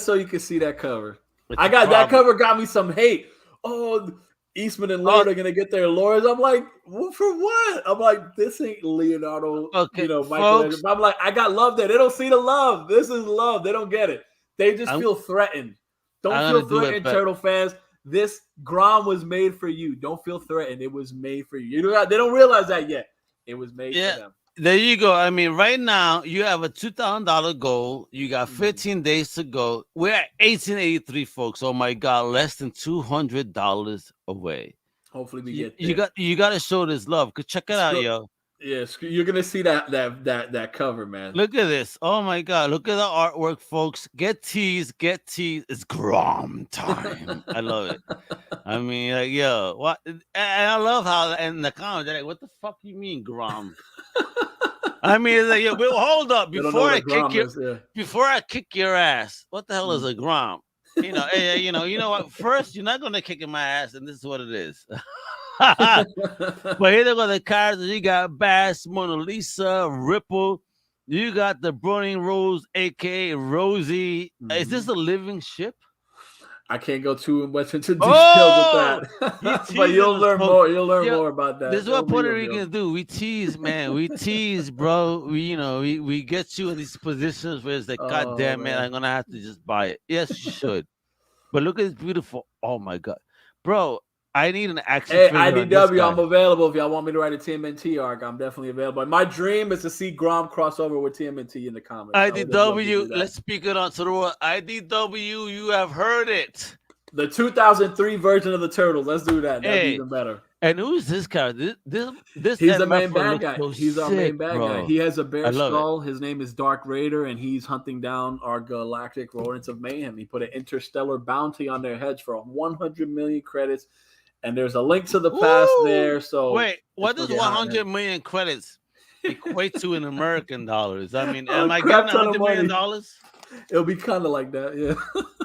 S2: so you can see that cover. That cover got me some hate. Oh, Eastman and Lord are gonna get their lawyers. I'm like, for what? I'm like, this ain't Leonardo.
S1: Okay,
S2: Michael. I'm like, I got love there. They don't see the love. This is love. They don't get it. They just feel threatened. Don't feel threatened, Turtle fans. This Grom was made for you. Don't feel threatened. It was made for you. They don't realize that yet. It was made for them.
S1: There you go. I mean, right now you have a $2,000 goal. You got 15 days to go. We're at 1883, folks. Oh my God, less than $200 away.
S2: Hopefully we get there.
S1: You got to show this love. Cause check it out, yo.
S2: Yes, you're gonna see that cover, man.
S1: Look at this. Oh my God, look at the artwork, folks. Get teased. It's Grom time. I love it. I mean, like, yo, what? And I love how in the comments they're like, "What the fuck you mean, Grom?" I mean, it's like, well, hold up before I kick your ass. What the hell is a Grom? You know what? First, you're not gonna kick in my ass, and this is what it is. But here they go, the characters. You got Bass, Mona Lisa, Ripple. You got the Burning Rose, aka Rosie. Is this a living ship?
S2: I can't go too much into details with that, but you'll learn more. You'll learn more about that.
S1: This is what Puerto Ricans do. We tease, man. We tease, bro. We get you in these positions where it's like, God damn it, I'm gonna have to just buy it. Yes, you should. But look at this beautiful. Oh my God, bro. I need an action figure.
S2: Hey, IDW, I'm available if y'all want me to write a TMNT arc. I'm definitely available. My dream is to see Grom crossover with TMNT in the comics.
S1: IDW, let's speak it on to the world. IDW, you have heard it.
S2: The 2003 version of the Turtles. Let's do that. That'd be even better.
S1: And who's this character? This
S2: he's the main bad guy.
S1: So
S2: he's our main bad guy. He has a bear skull. His name is Dark Raider, and he's hunting down our galactic rodents of mayhem. He put an interstellar bounty on their heads for 100 million credits. And there's a link to the past there. So
S1: wait, what does 100 million credits equate to in American dollars? I mean, am I getting $100 million?
S2: It'll be kind of like that, yeah.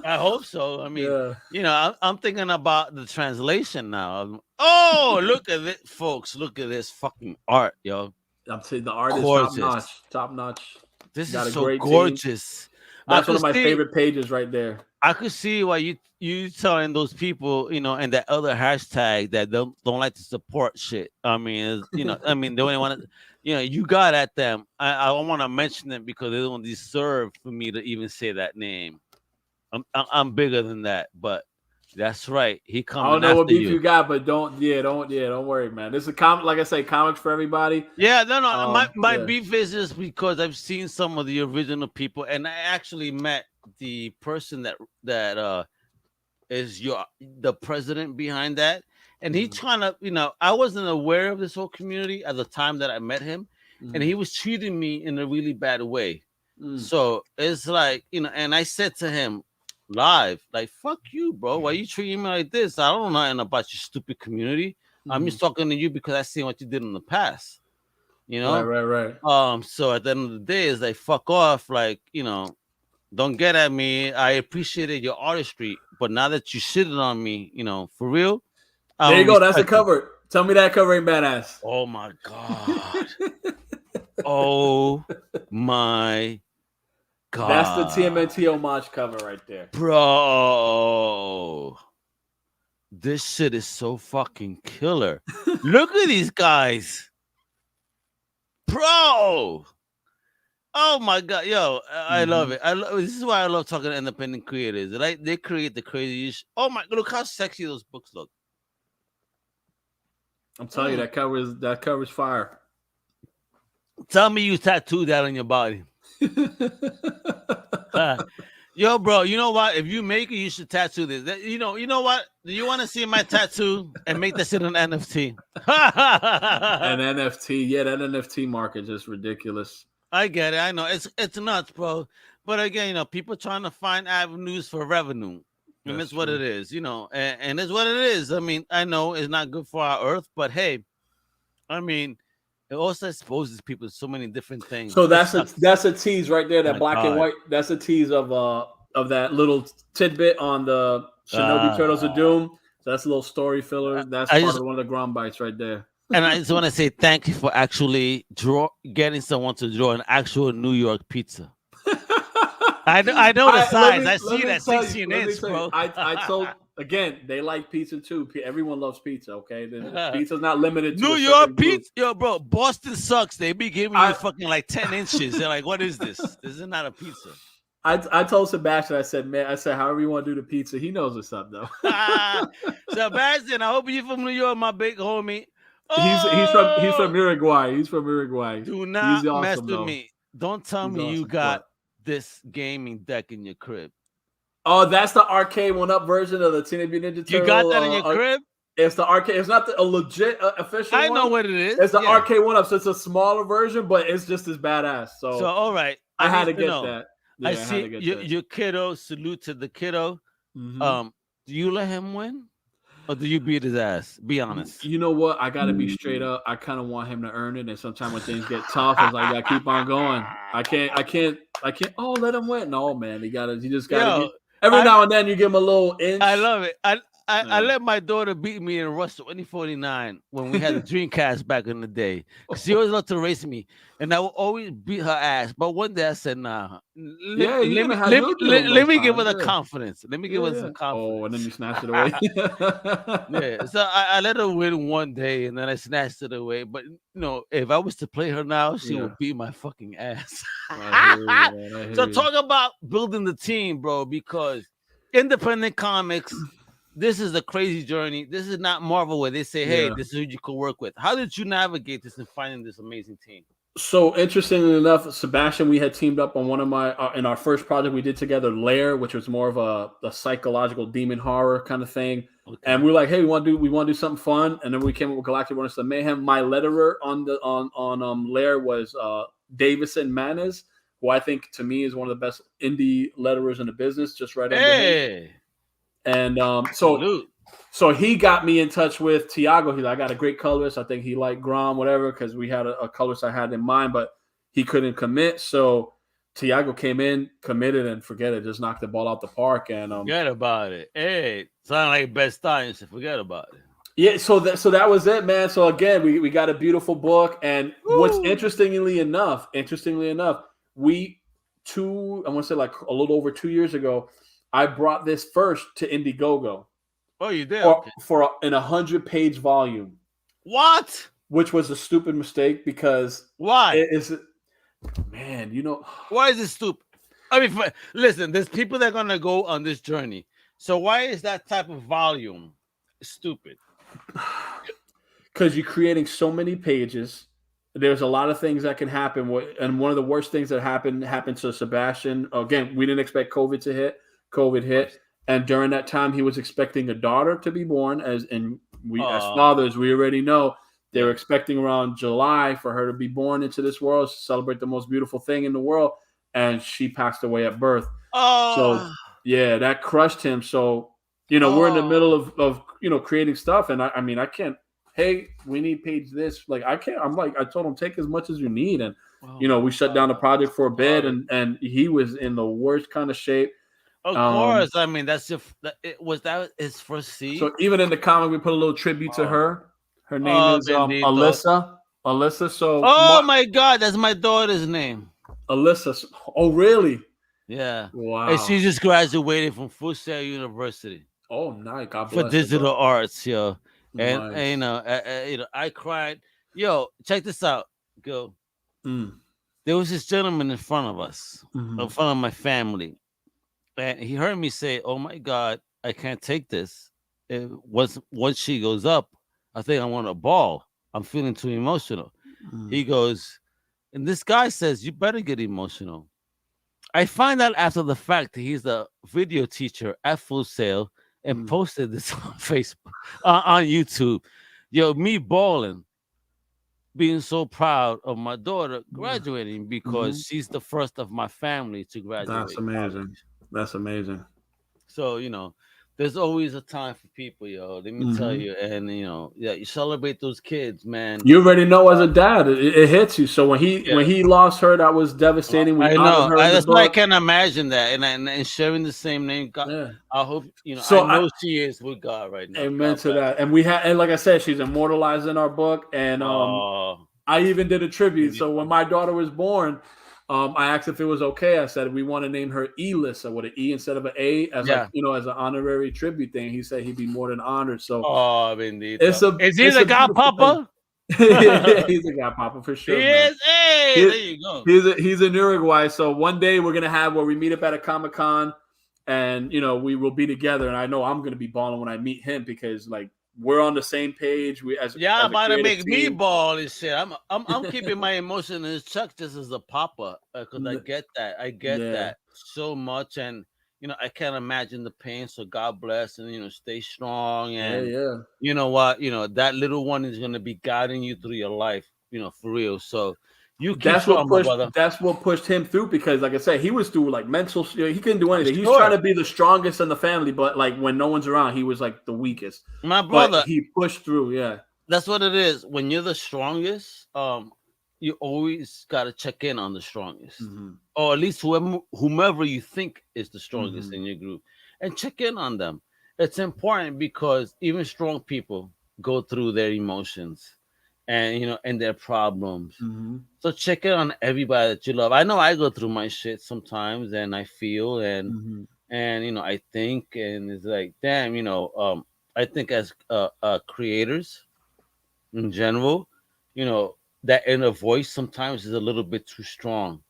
S1: I hope so. I mean, I'm thinking about the translation now. Oh, look at it, folks! Look at this fucking art, yo.
S2: I'm saying the art is top notch.
S1: This is so gorgeous.
S2: That's one of my favorite pages right there.
S1: I could see why you telling those people, and that other hashtag that don't like to support shit. I mean, they only want to, you got at them. I don't want to mention them because they don't deserve for me to even say that name. I'm bigger than that, but that's right. He coming. I don't know what beef you
S2: got, but don't worry, man. This is a comic, like I say, comics for everybody.
S1: Yeah, no. My beef is just because I've seen some of the original people, and I actually met the person that is the president behind that, and he trying to, I wasn't aware of this whole community at the time that I met him, and he was treating me in a really bad way. So it's like, and I said to him live, like, fuck you, bro. Why you treating me like this? I don't know nothing about your stupid community. I'm just talking to you because I seen what you did in the past.
S2: Right.
S1: So at the end of the day, it's like, fuck off, like, don't get at me. I appreciated your artistry, but now that you shitted on me, for real.
S2: There you go. That's the cover. Tell me that cover ain't badass.
S1: Oh my God. Oh my God.
S2: That's the TMNT homage cover right there.
S1: Bro. This shit is so fucking killer. Look at these guys. Bro. Oh my God, yo, I love it. This is why I love talking to independent creators. Like, they create the craziest. Oh my, look how sexy those books look.
S2: I'm telling you, that cover is fire.
S1: Tell me you tattooed that on your body. Yo, bro, you know what? If you make it, you should tattoo this. You know what? Do you want to see my tattoo and make that shit an NFT?
S2: An NFT, yeah, that NFT market is just ridiculous.
S1: I get it. I know it's nuts, bro. But again, people trying to find avenues for revenue, and that's what it is, and it's what it is. I mean, I know it's not good for our earth, but hey, I mean, it also exposes people to so many different things.
S2: So that's a tease right there. That black and white. That's a tease of that little tidbit on the Shinobi Turtles of Doom. So that's a little story filler. That's part of one of the Grom bites right there.
S1: And I just want to say thank you for actually getting someone to draw an actual New York pizza. I know the size. I see that 16 inch, bro.
S2: I told again, they like pizza too. Everyone loves pizza. Okay, pizza's not limited to
S1: New York pizza. Yo, bro, Boston sucks. They be giving you fucking like 10 inches. They're like, what is this? This is not a pizza.
S2: I told Sebastian, I said, however you want to do the pizza. He knows what's up though.
S1: Sebastian, I hope you're from New York, my big homie.
S2: He's from Uruguay. He's from Uruguay.
S1: Do not mess with me. Don't tell me you got this gaming deck in your crib.
S2: Oh, that's the arcade one-up version of the Teenage Mutant Ninja Turtle.
S1: You got that in your crib?
S2: It's the arcade. It's not a legit official
S1: I know what it is.
S2: It's the arcade one-up, so it's a smaller version, but it's just as badass. So
S1: all right.
S2: I had to get that.
S1: Yeah, I see your kiddo. Salute to the kiddo. Do you let him win? Or do you beat his ass? Be honest.
S2: You know what? I got to be straight up. I kind of want him to earn it. And sometimes when things get tough, it's like, I got to keep on going. I can't. Oh, let him win. No, man. He just got to. Every now and then you give him a little inch.
S1: I love it. I let my daughter beat me in Rush 2049 when we had the Dreamcast back in the day. Because she always loved to race me. And I would always beat her ass. But one day I said, nah. Let me give her the confidence. Let me give her some confidence.
S2: Oh, and then you snatched it away.
S1: Yeah. So I let her win one day and then I snatched it away. But if I was to play her now, she would beat my fucking ass. So talk about building the team, bro, because independent comics, this is a crazy journey. This is not Marvel where they say, hey, this is who you could work with. How did you navigate this and finding this amazing team?
S2: So interestingly enough, Sebastian, we had teamed up on one of my in our first project we did together, Lair, which was more of a psychological demon horror kind of thing. Okay. And we were like, hey, we want to do something fun. And then we came up with Galactic Runners of Mayhem. My letterer on Lair was Davison Manes, who I think to me is one of the best indie letterers in the business, just right under me. And so he got me in touch with Tiago. He's like, I got a great colorist. I think he liked Grom, whatever, because we had a colorist I had in mind, but he couldn't commit. So Tiago came in, committed, and forget it, just knocked the ball out the park. And
S1: forget about it. Hey, sound like best times. Forget about it.
S2: Yeah, so that was it, man. So again, we got a beautiful book, and what's interestingly enough, we I want to say like a little over 2 years ago, I brought this first to Indiegogo.
S1: Oh, you did?
S2: For in 100-page volume.
S1: What?
S2: Which was a stupid mistake because
S1: why?
S2: Man,
S1: why is it stupid? I mean, listen, there's people that are gonna go on this journey. So why is that type of volume stupid?
S2: Because you're creating so many pages. There's a lot of things that can happen, and one of the worst things that happened to Sebastian. Again, we didn't expect COVID to hit. COVID hit, and during that time, he was expecting a daughter to be born. As fathers, we already know they were expecting around July for her to be born into this world, to celebrate the most beautiful thing in the world, and she passed away at birth. So yeah, that crushed him. So we're in the middle of creating stuff, and I mean I can't. Hey, we need page this. Like I can't. I told him take as much as you need, and we shut down the project for a bit, and he was in the worst kind of shape.
S1: Of course, I mean was that his first seed.
S2: So even in the comic, we put a little tribute to her. Her name is Alyssa. Alyssa. So
S1: my God, that's my daughter's name.
S2: Alyssa. Oh really?
S1: Yeah.
S2: Wow.
S1: And she just graduated from Full Sail University.
S2: Oh, nice. God
S1: bless for digital arts, yo.
S2: Nice.
S1: And I cried. Yo, check this out. Go. There was this gentleman in front of us, in front of my family. And he heard me say, oh, my God, I can't take this. Once she goes up, I think I want a ball. I'm feeling too emotional. He goes, and this guy says, you better get emotional. I find out after the fact that he's a video teacher at Full Sail and posted this on Facebook, on YouTube. Yo, me bawling, being so proud of my daughter graduating because she's the first of my family to graduate.
S2: That's amazing. That's amazing.
S1: So, there's always a time for people, yo. Let me tell you. And, you celebrate those kids, man.
S2: You already know as a dad, it hits you. So when he lost her, that was devastating.
S1: I know. That's why I can imagine that. And sharing the same name. God, I hope, so I know she is with God right now.
S2: Amen to that. And and like I said, she's immortalized in our book. And I even did a tribute. So when my daughter was born, I asked if it was okay. I said we want to name her Elissa with an E instead of an A, as as an honorary tribute thing. He said he'd be more than honored. So,
S1: indeed.
S2: Is
S1: he the godpapa?
S2: He's a godpapa for sure.
S1: He is. Hey, there you go.
S2: He's in Uruguay. So one day we're gonna have where we meet up at a Comic-Con, and we will be together. And I know I'm gonna be balling when I meet him because we're on the same page.
S1: I'm about to make me ball and shit. I'm keeping my emotion in check just as a papa because I get that. I get that so much, and I can't imagine the pain. So God bless, and stay strong. And you know what? That little one is gonna be guiding you through your life. For real. So
S2: that's what pushed him through because, like I said, he was through mental. He couldn't do anything. He was trying to be the strongest in the family, but when no one's around, he was the weakest.
S1: My brother,
S2: but he pushed through. Yeah,
S1: that's what it is. When you're the strongest, you always gotta check in on the strongest, or at least whomever you think is the strongest in your group, and check in on them. it's important because even strong people go through their emotions and and their problems.
S2: Mm-hmm.
S1: So check it on everybody that you love. I know I go through my shit sometimes, and I feel
S2: Mm-hmm.
S1: and I think, and it's like, damn, I think as creators in general, you know, that inner voice sometimes is a little bit too strong.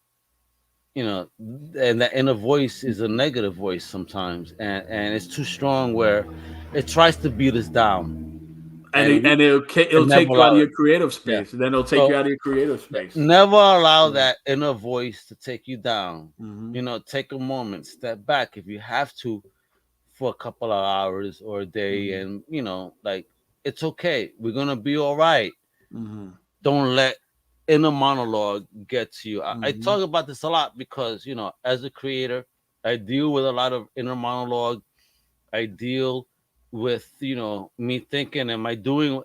S1: And that inner voice is a negative voice sometimes, and it's too strong where it tries to beat us down,
S2: And
S1: and
S2: it'll
S1: never
S2: take you out of
S1: allow it.
S2: your creative
S1: Yeah.
S2: space. And then it'll take
S1: So
S2: you out of your creative space.
S1: never allow
S2: Yeah.
S1: that inner voice to take you down.
S2: Mm-hmm.
S1: Take a moment, step back if you have to for a couple of hours or a day,
S2: Mm-hmm.
S1: and like, it's okay. We're gonna be all right.
S2: Mm-hmm.
S1: Don't let inner monologue get to you. I
S2: Mm-hmm.
S1: talk about this a lot because as a creator, I deal with a lot of inner monologue. I deal with me thinking, am I doing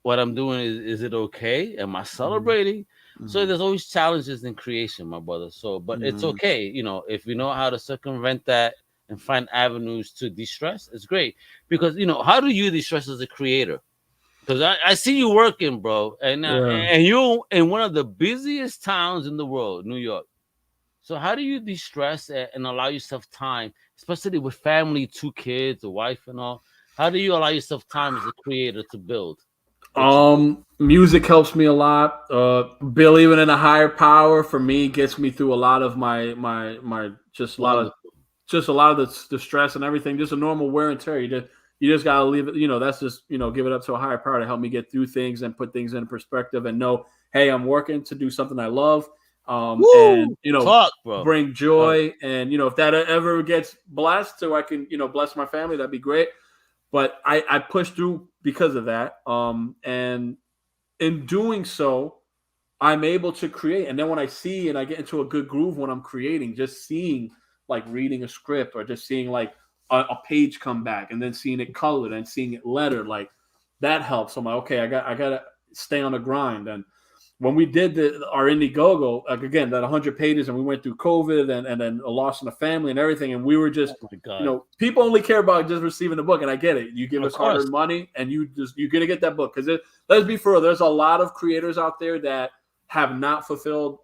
S1: what I'm doing? Is it okay? Am I celebrating? So
S2: Mm-hmm.
S1: there's always challenges in creation, my brother. So, but it's
S2: Mm-hmm.
S1: okay, if we know how to circumvent that and find avenues to de-stress, it's great. Because how do you de-stress as a creator? Because I see you working, bro,
S2: Yeah.
S1: and you're in one of the busiest towns in the world, New York. So how do you de-stress and allow yourself time, especially with family, 2 kids, a wife, and all? How do you allow yourself time as a creator to build what you do?
S2: Music helps me a lot. Believing in a higher power for me gets me through a lot of my
S1: Wonderful.
S2: just a lot of the stress and everything. Just a normal wear and tear. You just gotta leave it. That's just give it up to a higher power to help me get through things and put things in perspective and know, hey, I'm working to do something I love. And
S1: Woo! Talk, bro.
S2: bring
S1: Talk.
S2: joy. And if that ever gets blessed, so I can bless my family, that'd be great. But I push through because of that. And in doing so, I'm able to create. And then when I see and I get into a good groove when I'm creating, just seeing like reading a script or just seeing like a page come back and then seeing it colored and seeing it lettered, like that helps. I'm like, okay, I gotta stay on the grind. And when we did our Indiegogo, like again, that 100 pages, and we went through COVID and then a loss in the family and everything, and we were just,
S1: Oh my God.
S2: people only care about just receiving the book, and I get it. You give
S1: Of
S2: us
S1: course.
S2: hard-earned money, and you're gonna get that book because let's be for real, there's a lot of creators out there that have not fulfilled,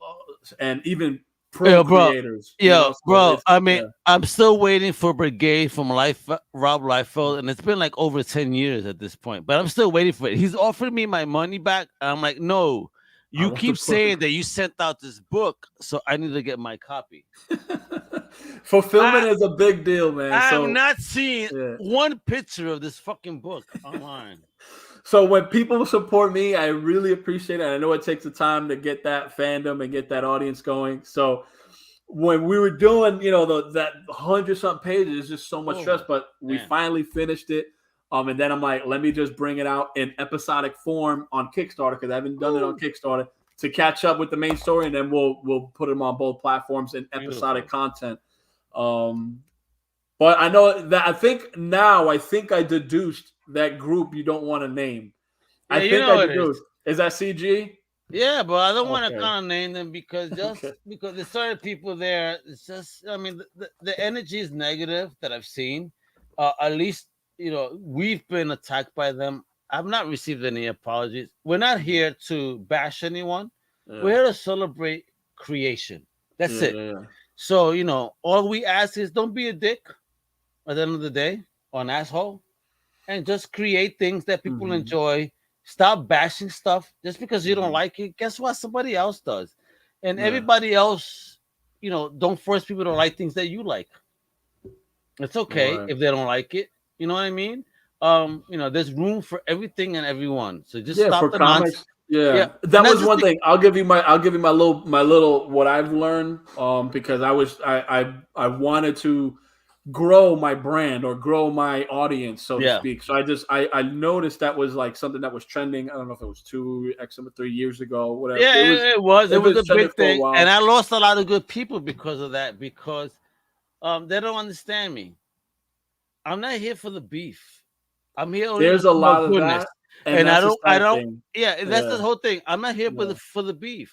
S2: and even pro creators.
S1: Bro.
S2: So
S1: I mean, I'm still waiting for Brigade from Rob Liefeld, and it's been like over 10 years at this point. But I'm still waiting for it. He's offered me my money back. I'm like, no.
S2: I
S1: You
S2: want
S1: keep
S2: the book.
S1: saying that you sent out this book, so I need to get my copy.
S2: Fulfillment is a big deal, man.
S1: I'm not seeing
S2: Yeah.
S1: one picture of this fucking book online.
S2: So when people support me, I really appreciate it. I know it takes the time to get that fandom and get that audience going. So when we were doing, that 100-something pages, is just so much stress, but we finally finished it. And then I'm like, let me just bring it out in episodic form on Kickstarter because I haven't done it on Kickstarter to catch up with the main story, and then we'll put them on both platforms in episodic content. But I know that I think I deduced that group you don't want to name.
S1: Yeah,
S2: I think I deduced. Is that CG?
S1: Yeah, but I don't want to kind of name them because because there's certain people there. It's just, I mean, the energy is negative that I've seen. At least we've been attacked by them. I've not received any apologies. We're not here to bash anyone. Yeah. We're here to celebrate creation. That's it. Yeah. So all we ask is don't be a dick at the end of the day, or an asshole, and just create things that people enjoy. Stop bashing stuff just because you don't like it. Guess what? Somebody else does. And everybody else, don't force people to like things that you like. It's okay if they don't like it. You know what I mean? There's room for everything and everyone. So just stop the nonsense.
S2: Yeah. That was one thing. I'll give you my little what I've learned. Because I wanted to grow my brand or grow my audience, so to speak. So I noticed that was like something that was trending. I don't know if it was 3 years ago, whatever.
S1: Yeah, it was a big thing. And I lost a lot of good people because of that, because they don't understand me. I'm not here for the beef. I'm here.
S2: There's a lot of that.
S1: And I don't. Yeah, that's the whole thing. I'm not here for the beef.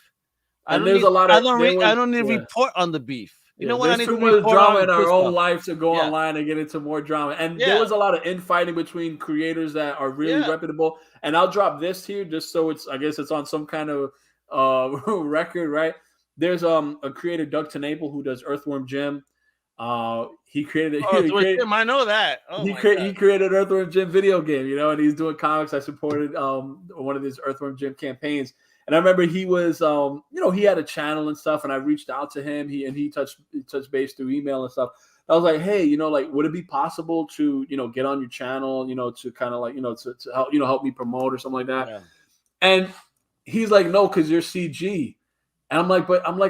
S1: I don't need report on the beef. You know what? I need
S2: too
S1: to
S2: much
S1: report
S2: drama
S1: on
S2: in our
S1: Chris
S2: own
S1: Paul.
S2: life to go online and get into more drama. And there was a lot of infighting between creators that are really reputable. And I'll drop this here just so I guess it's on some kind of record, right? There's a creator, Doug Tenable, who does Earthworm Jim. He created.
S1: I know that.
S2: He created Earthworm Jim video game, and he's doing comics. I supported one of his Earthworm Jim campaigns, and I remember he was, he had a channel and stuff, and I reached out to him. He touched base through email and stuff. I was like, hey, would it be possible to, get on your channel, to kind of like, to help, help me promote or something like that. Yeah. And he's like, no, because you're CG, and I'm like, but I'm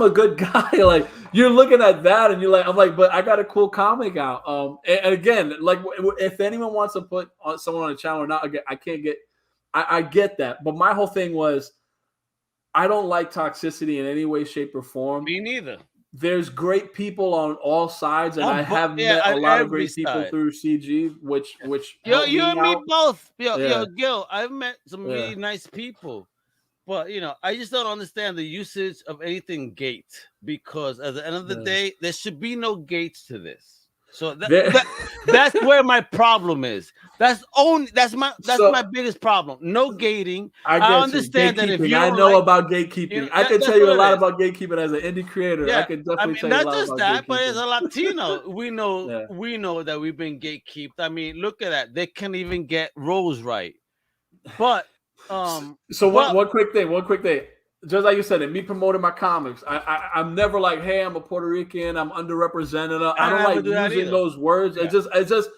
S2: a good guy. Like, you're looking at that and you're like, I'm like, but I got a cool comic out. And again, like, if anyone wants to put someone on a channel or not, again, I get that. But my whole thing was, I don't like toxicity in any way, shape, or form.
S1: Me neither.
S2: There's great people on all sides, and I have met a lot of great people through CG, which
S1: you and me both. Gil, I've met some really nice people. But, I just don't understand the usage of anything gate, because at the end of the day, there should be no gates to this. So that's where my problem is. That's my biggest problem. No gating. I understand that if you
S2: about gatekeeping. I can tell you a lot about gatekeeping as an indie creator. Yeah. I can definitely tell you a lot about gatekeeping. Not just that, but as a Latino, we know that we've been gatekeeped. I mean, look at that. They can't even get roles right. But one quick thing. Just like you said, me promoting my comics, I'm never like, hey, I'm a Puerto Rican, I'm underrepresented. I don't like using those words. Yeah. It's just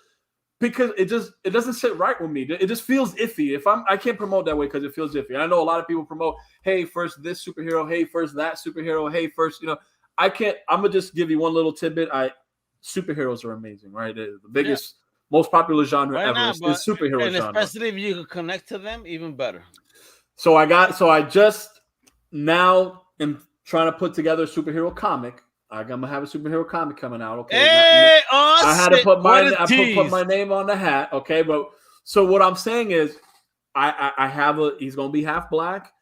S2: because it doesn't sit right with me. It just feels iffy. I can't promote that way because it feels iffy. And I know a lot of people promote, hey, first this superhero, hey, first that superhero, hey, first, I can't. I'm gonna just give you one little tidbit. Superheroes are amazing, right? They're the biggest, most popular genre ever is superhero
S1: and
S2: genre.
S1: Especially if you can connect to them, even better.
S2: So I just now am trying to put together a superhero comic. I'm gonna have a superhero comic coming out. Okay, I had to put my name on the hat. Okay, but so what I'm saying is, I have he's gonna be half black.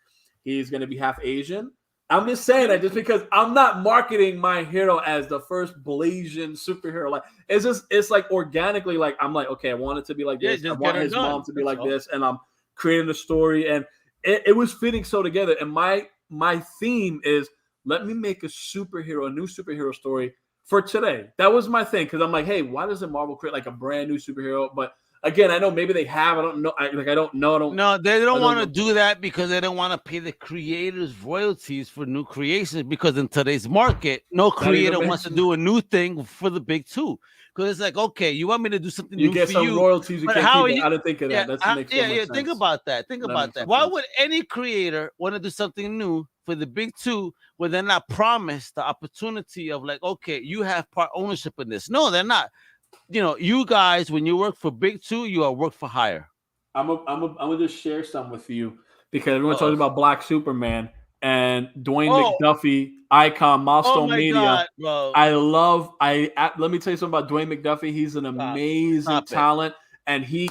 S2: He's gonna be half Asian. I'm just saying that just because I'm not marketing my hero as the first Blasian superhero. Like, it's like organically, like I'm like, okay, I want it to be like this. I want his mom to be like this, and I'm creating a story, and it was fitting so together. And my theme is, let me make a new superhero story for today. That was my thing, because I'm like, hey, why doesn't Marvel create like a brand new superhero? But again, I know maybe they have. I don't know. No,
S1: they don't want to do that because they don't want to pay the creators royalties for new creations. Because in today's market, no creator wants to do a new thing for the big two. Because it's like, okay, you want me to do something new for you? You get some
S2: royalties. You can't keep it. I didn't think of that.
S1: Think about that. Why would any creator want to do something new for the big two when they're not promised the opportunity of like, okay, you have part ownership in this? No, they're not. You guys, when you work for big two, you are work for hire.
S2: I'm gonna just share some with you because everyone talks about Black Superman and Dwayne McDuffie, icon, Milestone Media.
S1: God,
S2: let me tell you something about Dwayne McDuffie. He's an amazing talent, and he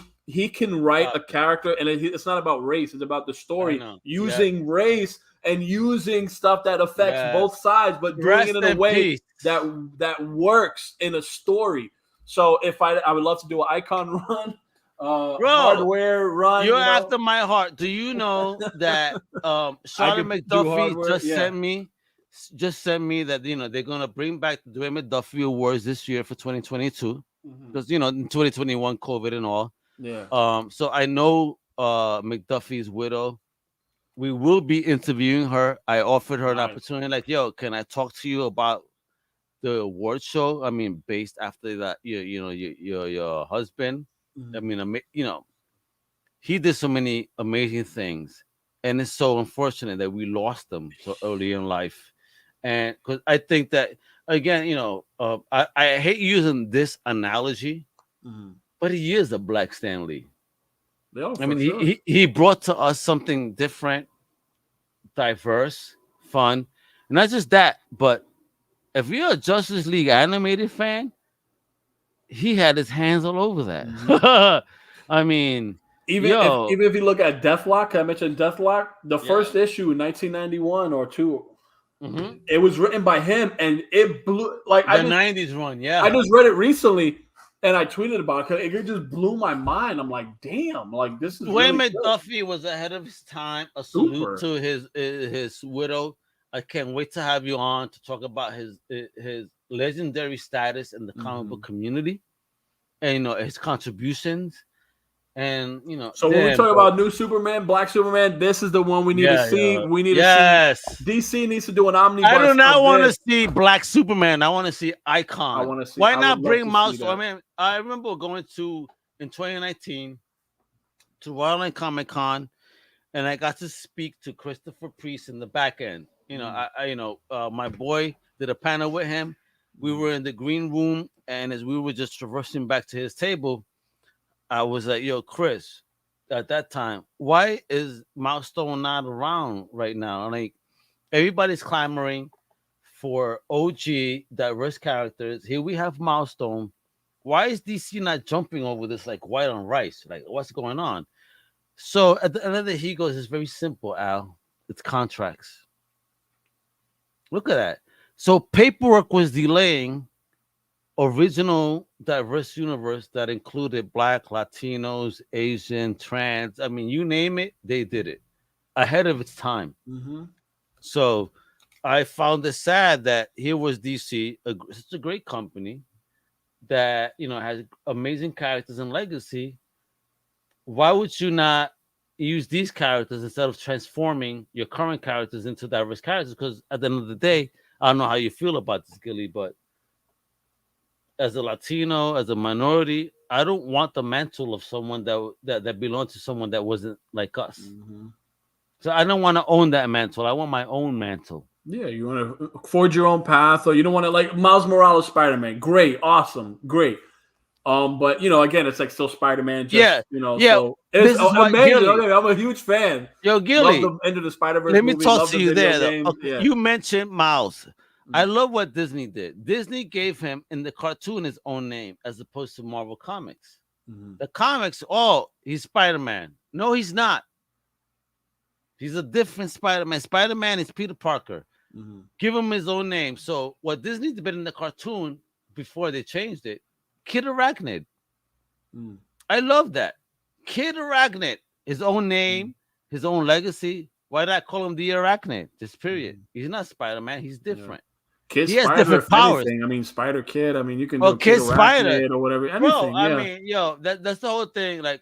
S2: can write a character, and it's not about race. It's about the story using race and using stuff that affects both sides, but doing it in a way that works in a story. So if I would love to do an icon run, hardware run.
S1: You're after my heart. Do you know that Charlotte McDuffie just sent me that they're gonna bring back the Dwayne McDuffie Awards this year for 2022 because in 2021 COVID and all.
S2: Yeah.
S1: So I know McDuffie's widow. We will be interviewing her. I offered her an opportunity, like, yo, can I talk to you about the award show? I mean, based after that, your husband. I mean, he did so many amazing things, and it's so unfortunate that we lost them so early in life. And because I think that, again, I hate using this analogy, but he is a Black Stan Lee. I mean, he brought to us something different, diverse, fun, and not just that, but if you're a Justice League animated fan, he had his hands all over that. I mean,
S2: even if you look at Deathlock, I mentioned Deathlock, the first issue in 1991 or two.
S1: Mm-hmm.
S2: It was written by him, and it blew like
S1: the 90s run. Yeah,
S2: I just read it recently, and I tweeted about it. It just blew my mind. I'm like, damn, like this is
S1: Dwayne
S2: really
S1: McDuffie was ahead of his time. A salute to his widow. I can't wait to have you on to talk about his legendary status in the comic book community, and his contributions. And
S2: so when we talk about new Superman, Black Superman, this is the one we need to see. We need to see. DC needs to do an omnibus.
S1: I do not want to see Black Superman. I want to see Icon.
S2: I want to see.
S1: Why not bring Milestone? I mean, I remember going in 2019 to Rhode Island Comic Con, and I got to speak to Christopher Priest in the back end. My boy did a panel with him. We were in the green room, and as we were just traversing back to his table, I was like, yo, Chris, at that time, why is Milestone not around right now? Like, everybody's clamoring for OG diverse characters. Here we have Milestone. Why is DC not jumping over this like white on rice? Like, what's going on? So at the end of the day, he goes, it's very simple, Al. It's contracts. Look at that. So paperwork was delaying original diverse universe that included Black, Latinos, Asian, trans. I mean, you name it, they did it ahead of its time. So I found it sad that here was DC, such a great company that has amazing characters and legacy. Why would you not use these characters instead of transforming your current characters into diverse characters? Because at the end of the day, I don't know how you feel about this, Gilly, but as a Latino, as a minority, I don't want the mantle of someone that belonged to someone that wasn't like us. So I don't want to own that mantle. I want my own mantle.
S2: Yeah, you want to forge your own path, or you don't want to like Miles Morales, Spider-Man. Great, awesome, great. But again, it's like still Spider-Man. So it's amazing. Okay, I'm a huge fan.
S1: Yo, Gilly,
S2: love the Into the Spider-Verse.
S1: Let me talk to you there. Okay.
S2: Yeah.
S1: You mentioned Miles. I love what Disney did. Disney gave him in the cartoon his own name as opposed to Marvel Comics. The comics, he's Spider-Man. No, he's not. He's a different Spider-Man. Spider-Man is Peter Parker. Give him his own name. So what Disney did in the cartoon before they changed it, Kid Arachnid. I love that. Kid Arachnid, his own name, his own legacy. Why not call him the Arachnid? Just period. He's not Spider-Man. He's different.
S2: Kid
S1: he
S2: Spider,
S1: has different powers.
S2: Anything. I mean, Spider Kid. I mean, you can
S1: do Kid Spider
S2: or whatever. Anything.
S1: Bro, I mean, that's the whole thing. Like,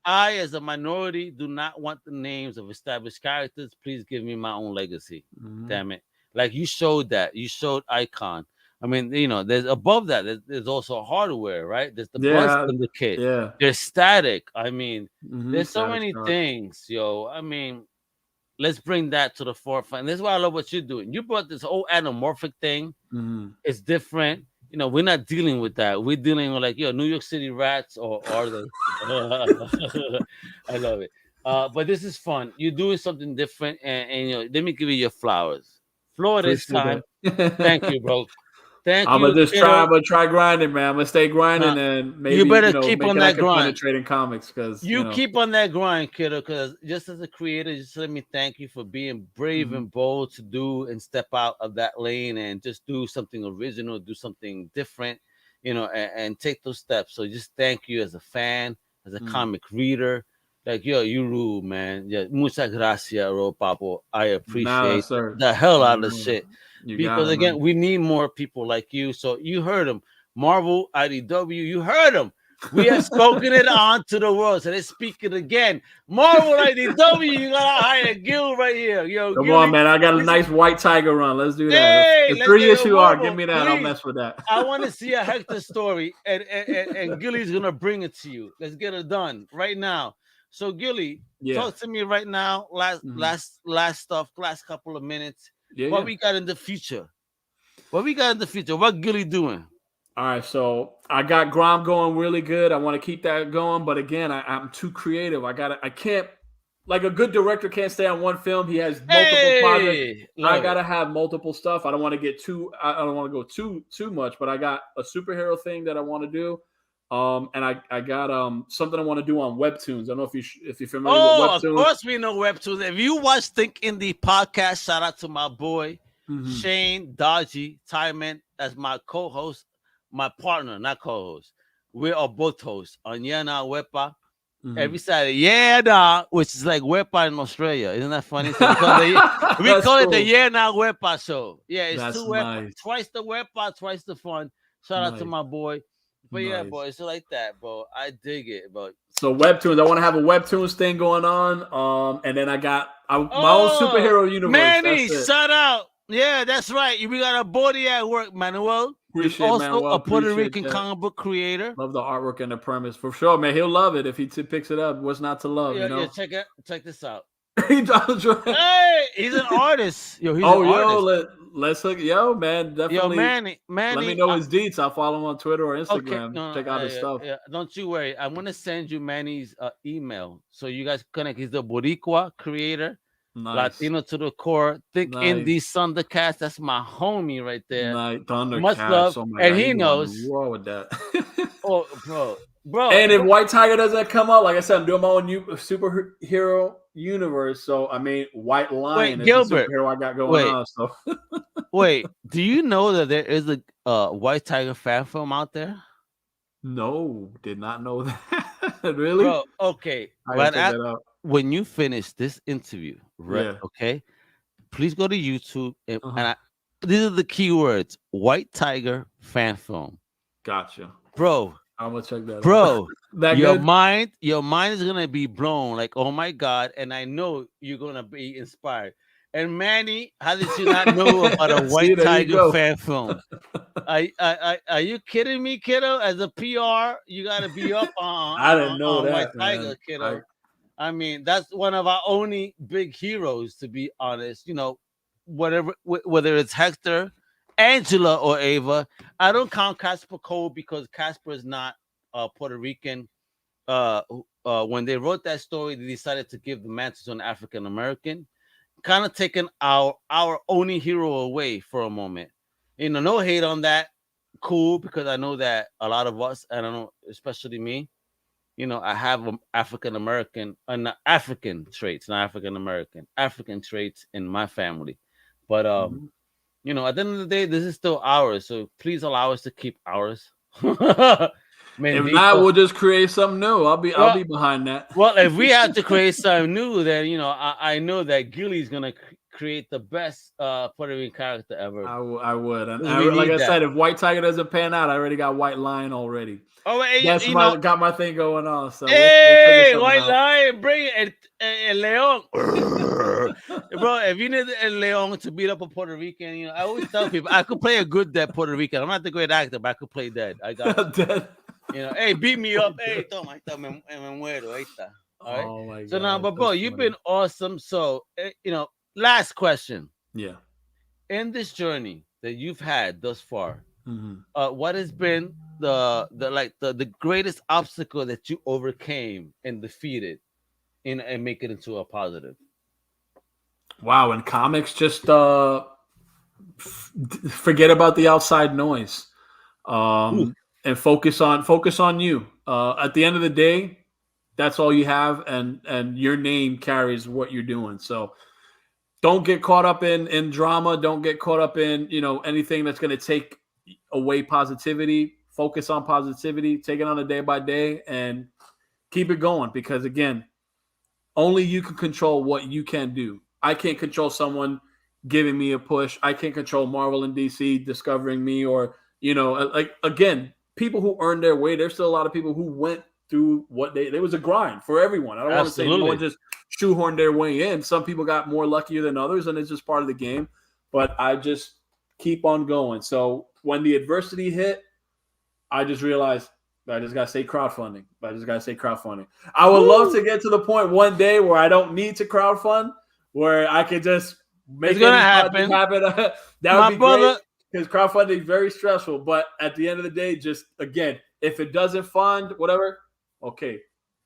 S1: I as a minority do not want the names of established characters. Please give me my own legacy. Damn it! Like you showed that. You showed Icon. I mean, there's above that. There's also hardware, right? There's the bust and the kit.
S2: Yeah.
S1: There's static. I mean, there's so many things, yo. I mean, let's bring that to the forefront. And this is why I love what you're doing. You brought this whole anamorphic thing. It's different. We're not dealing with that. We're dealing with like, New York City rats or the. I love it. But this is fun. You're doing something different, and let me give you your flowers. Floor this time. Thank you, bro. Thank you.
S2: I'm gonna try grinding, man. I'm gonna stay grinding, and maybe
S1: you better keep on that grind.
S2: Penetrating comics, because
S1: you keep on that grind, kiddo. Because just as a creator, just let me thank you for being brave and bold to do and step out of that lane and just do something original, do something different, and take those steps. So just thank you as a fan, as a comic reader. Like, you rule, man. Yeah, muchas gracias, Papo. I appreciate the hell out of shit. Because again, we need more people like you. So you heard him, Marvel IDW. You heard him. We have spoken it on to the world. So let's speak it again. Marvel IDW. You gotta hire Gil right here. Yo,
S2: come on, man. I got a nice white tiger run. Let's do that.
S1: Hey,
S2: the 3-issue arc. Give me that. Please. I'll mess with that.
S1: I want to see a Hector story, and Gilly's gonna bring it to you. Let's get it done right now. So Gilly, talk to me right now. Last stuff. Last couple of minutes. What we got in the future? What Gilly doing?
S2: All right, so I got Grom going really good. I want to keep that going, but again, I'm too creative. I can't, like a good director can't stay on one film. He has multiple projects. I gotta have multiple stuff. I don't want to go too much, but I got a superhero thing that I want to do. And I got something I want to do on webtoons. I don't know if you're familiar with webtoons.
S1: Of course we know webtoons. If you watch Think Indie podcast, shout out to my boy Shane Dodgy Tyman as my co-host, my partner, not co-host. We are both hosts on Yeah Nah Wepa every Saturday. Yeah Nah, which is like Wepa in Australia. Isn't that funny? So we call it the Yeah Nah Wepa show. Yeah, it's
S2: That's
S1: 2 Wepa,
S2: nice.
S1: twice the Wepa, twice the fun. Shout out to my boy. But yeah, boy, it's like that, bro. I dig it, but
S2: so webtoons. I want to have a webtoons thing going on. And then I got my own superhero universe.
S1: Manny, shout out. Yeah, that's right. We got a body at work, Manuel. He's also a Puerto Rican comic book creator.
S2: Love the artwork and the premise for sure, man. He'll love it if he picks it up. What's not to love?
S1: Yeah,
S2: you know.
S1: Yeah, check this out.
S2: Hey,
S1: he's an artist. Yo, he's an artist.
S2: Let's hook. Yo, man, definitely.
S1: Yo, Manny,
S2: let me know his deets. I'll follow him on Twitter or Instagram.
S1: Okay.
S2: Check out his stuff.
S1: Yeah. Don't you worry. I'm gonna send you Manny's email so you guys connect. He's the Boricua creator. Nice. Latino to the core. Think indie Thundercats. That's my homie right there.
S2: Nice. Thundercats.
S1: Much love. And he knows.
S2: What's wrong with that?
S1: Oh, bro.
S2: And if White Tiger doesn't come out, like I said, I'm doing my own superhero universe. So I mean, White Lion is
S1: Gilbert,
S2: the superhero I got going on. So
S1: wait, do you know that there is a White Tiger fan film out there?
S2: No, did not know that. Really?
S1: Bro, okay. But when you finish this interview, right? Yeah. Okay, please go to YouTube and, these are the keywords: White Tiger fan film.
S2: Gotcha,
S1: bro.
S2: I'm gonna check that.
S1: Bro,
S2: that
S1: your mind is gonna be blown. Like, oh my god! And I know you're gonna be inspired. And Manny, how did you not know about a White Tiger fan film? Are you kidding me, kiddo? As a PR, you gotta be up on.
S2: I didn't know that,
S1: White Tiger, kiddo. I mean, that's one of our only big heroes, to be honest. You know, whether it's Hector, Angela, or Ava. I don't count Casper Cole because Casper is not Puerto Rican. When they wrote that story, they decided to give the mantle to an African American, kind of taking our only hero away for a moment. You know, no hate on that. Cool, because I know that a lot of us, I don't know, especially me, you know, I have African American, not African traits, not African American, African traits in my family. But you know, at the end of the day, this is still ours. So please allow us to keep ours.
S2: If not, we'll just create something new. I'll be behind that.
S1: Well, if we have to create something new, then you know, I know that Gilly's gonna create the best Puerto Rican character ever.
S2: I would. And like I said, if White Tiger doesn't pan out, I already got White Lion already.
S1: Oh,
S2: that's got my thing going on. So
S1: hey, White Lion, bring it, El Leon, bro. If you need El Leon to beat up a Puerto Rican, you know, I always tell people I could play a good dead Puerto Rican. I'm not the great actor, but I could play dead. I got dead. You know, hey, beat me up. Hey, toma, me muero. Ahí está. All right. Oh my God. So now, but bro, you've been awesome. So, you know, last question.
S2: Yeah.
S1: In this journey that you've had thus far, what has been the greatest obstacle that you overcame and defeated and make it into a positive?
S2: Wow. In comics, just forget about the outside noise. And focus on you. At the end of the day, that's all you have, and your name carries what you're doing. So don't get caught up in drama. Don't get caught up in, you know, anything that's going to take away positivity. Focus on positivity. Take it on a day by day and keep it going. Because again, only you can control what you can do. I can't control someone giving me a push. I can't control Marvel and DC discovering me, or, you know, like, again, people who earned their way. There's still a lot of people who went through there was a grind for everyone. I don't want to say no one just shoehorned their way in. Some people got more luckier than others, and it's just part of the game. But I just keep on going. So when the adversity hit, I just realized I just gotta say crowdfunding. I would love to get to the point one day where I don't need to crowdfund, where I could just make it happen. That would be great. Because crowdfunding is very stressful, but at the end of the day, just again, if it doesn't fund whatever, okay,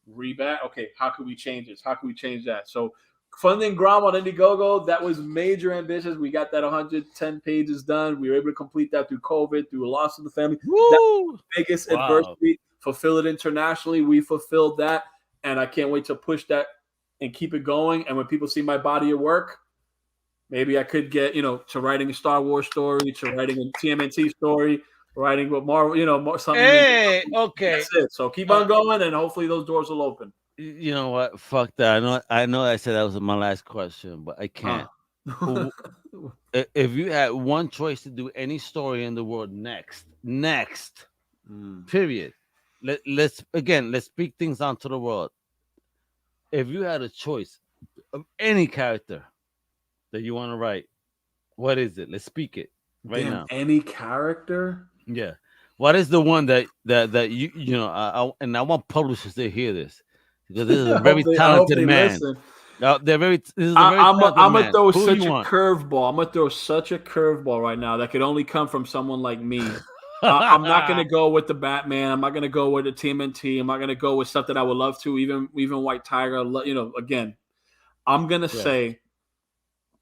S2: rebat. Okay, how can we change this? How can we change that? So, funding Grom on Indiegogo, that was major ambitious. We got that 110 pages done. We were able to complete that through COVID, through a loss of the family. That was the biggest adversity. Fulfill it internationally. We fulfilled that, and I can't wait to push that and keep it going. And when people see my body of work, Maybe I could get, to writing a Star Wars story, to writing a TMNT story, writing with Marvel, more something.
S1: Hey, okay.
S2: That's it. So keep on going, and hopefully those doors will open.
S1: You know what? Fuck that. I know. I said that was my last question, but I can't. If you had one choice to do any story in the world next, period. Let's speak things onto the world. If you had a choice of any character that you want to write, what is it? Let's speak it now.
S2: Any character?
S1: Yeah. What is the one that you know? And I want publishers to hear this because this is a very talented man. They're very. I'm
S2: gonna throw such a curveball. I'm gonna throw such a curveball right now that could only come from someone like me. I'm not gonna go with the Batman. I'm not gonna go with the TMNT. I'm not gonna go with stuff that I would love to. Even White Tiger. Again, I'm gonna say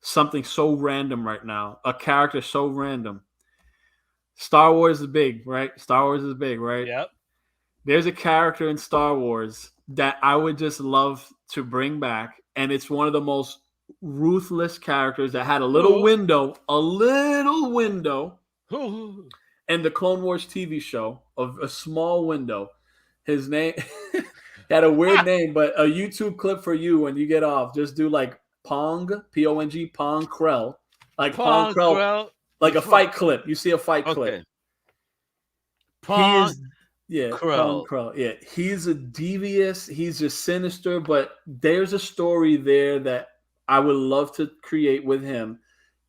S2: something so random right now. A character so random. Star Wars is big, right?
S1: Yep.
S2: There's a character in Star Wars that I would just love to bring back. And it's one of the most ruthless characters that had a little window in the Clone Wars TV show, of a small window. His name had a weird name, but a YouTube clip for you when you get off. Just do like Pong, P-O-N-G, Pong Krell. Like Pong Krell. Like a fight clip. You see a fight clip.
S1: Pong.
S2: Krell. Yeah, he's a devious. He's just sinister. But there's a story there that I would love to create with him,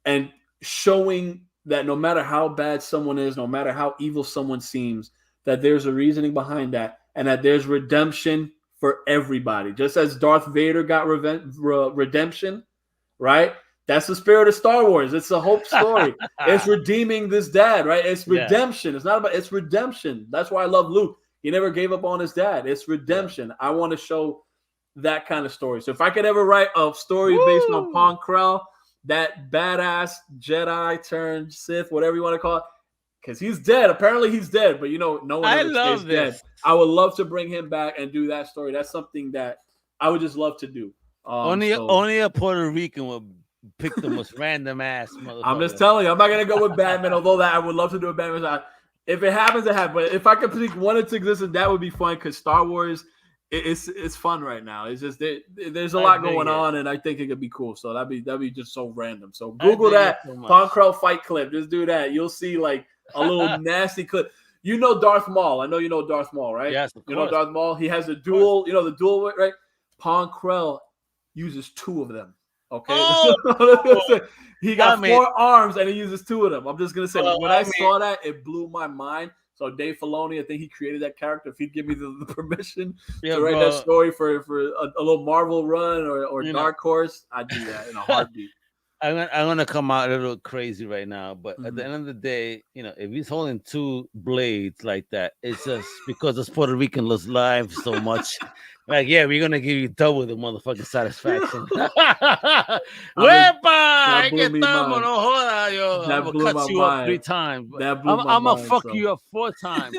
S2: and showing that no matter how bad someone is, no matter how evil someone seems, that there's a reasoning behind that, and that there's redemption for everybody. Just as Darth Vader got redemption, right? That's the spirit of Star Wars. It's a hope story. It's redeeming this dad, right? It's redemption. It's not about, it's redemption. That's why I love Luke. He never gave up on his dad. It's redemption. I want to show that kind of story. So if I could ever write a story based on Pong Krell, that badass Jedi turned Sith, whatever you want to call it, because he's dead. Apparently he's dead, but no one ever stays dead. I would love to bring him back and do that story. That's something that I would just love to do.
S1: Only a Puerto Rican would pick the most random ass motherfucker.
S2: I'm just telling you, I'm not gonna go with Batman, although that I would love to do a Batman. If it happens, it happens. But if I could pick one into existence, that would be fun, because Star Wars, it's fun right now. It's just there's a lot going on, and I think it could be cool. So that'd be just so random. So Google that Pong Krell fight clip. Just do that. You'll see like a little nasty clip. You know Darth Maul. I know you know Darth Maul, right?
S1: Yes, of course.
S2: You know Darth Maul. He has a dual. You know the dual, right? Pong Krell uses 2 of them. Okay, he got 4 arms and he uses 2 of them. I'm just gonna say, when I saw that, it blew my mind. So Dave Filoni, I think he created that character. If he'd give me the permission to write that story for a little Marvel run or Dark Horse, I'd do that in a heartbeat.
S1: I'm gonna come out a little crazy right now, but at the end of the day, if he's holding 2 blades like that, it's just because this Puerto Rican loves live so much. Like, yeah, we're gonna give you double the motherfucking satisfaction. I'm gonna cut you up 3 times. I'm gonna fuck you up 4 times.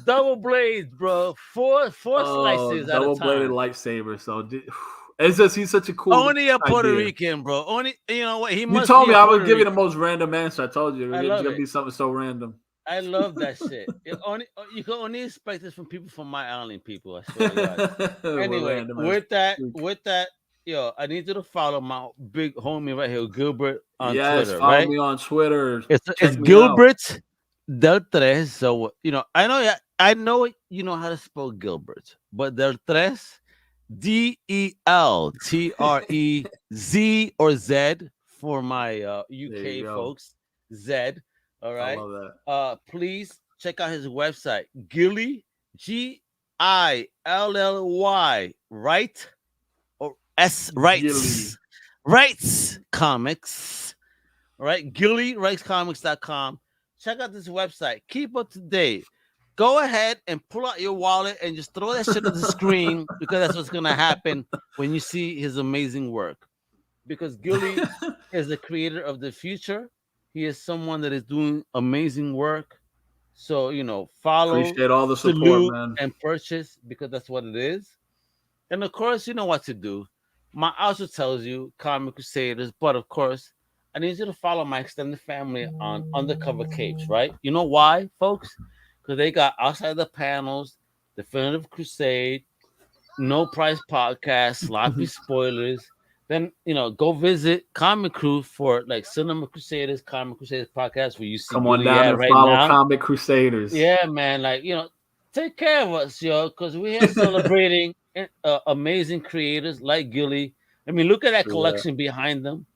S1: Double blades, bro. 4 slices at a time.
S2: Double-bladed lightsaber. So it's just, he's such a cool.
S1: Only a Puerto Rican, bro. Only, you know what?
S2: You told me I would give you the most random answer. I told you it's gonna be something so random.
S1: I love that shit. You can only expect this from people from my island, people. I swear to God. Anyway, with that, I need you to follow my big homie right here, Gilbert, on Twitter.
S2: Follow me on Twitter.
S1: It's Gilbert Deltrez. So I know you know how to spell Gilbert, but Deltrez, DELTREZ or Z for my UK folks. Z. All right.
S2: I love that.
S1: Please check out his website, Gilly, Gilly, right? Or Rights Comics. All right, GillyWritesComics.com. Check out this website. Keep up to date. Go ahead and pull out your wallet and just throw that shit at the screen, because that's what's gonna happen when you see his amazing work. Because Gilly is the creator of the future. He is someone that is doing amazing work. So, follow,
S2: appreciate all the support, man,
S1: and purchase, because that's what it is. And of course, you know what to do. My outro tells you Comic Crusaders, but of course, I need you to follow my extended family on Undercover Capes, right? You know why, folks? Because they got Outside the Panels, Definitive Crusade, No Price Podcast, Sloppy Spoilers. Then, go visit Comic Crew for like Comic Crusaders Podcast, where you see
S2: come on
S1: Gilly
S2: down and
S1: right
S2: follow
S1: now.
S2: Comic Crusaders.
S1: Yeah, man. Like, take care of us, yo, because we're here celebrating amazing creators like Gilly. I mean, look at that collection behind them.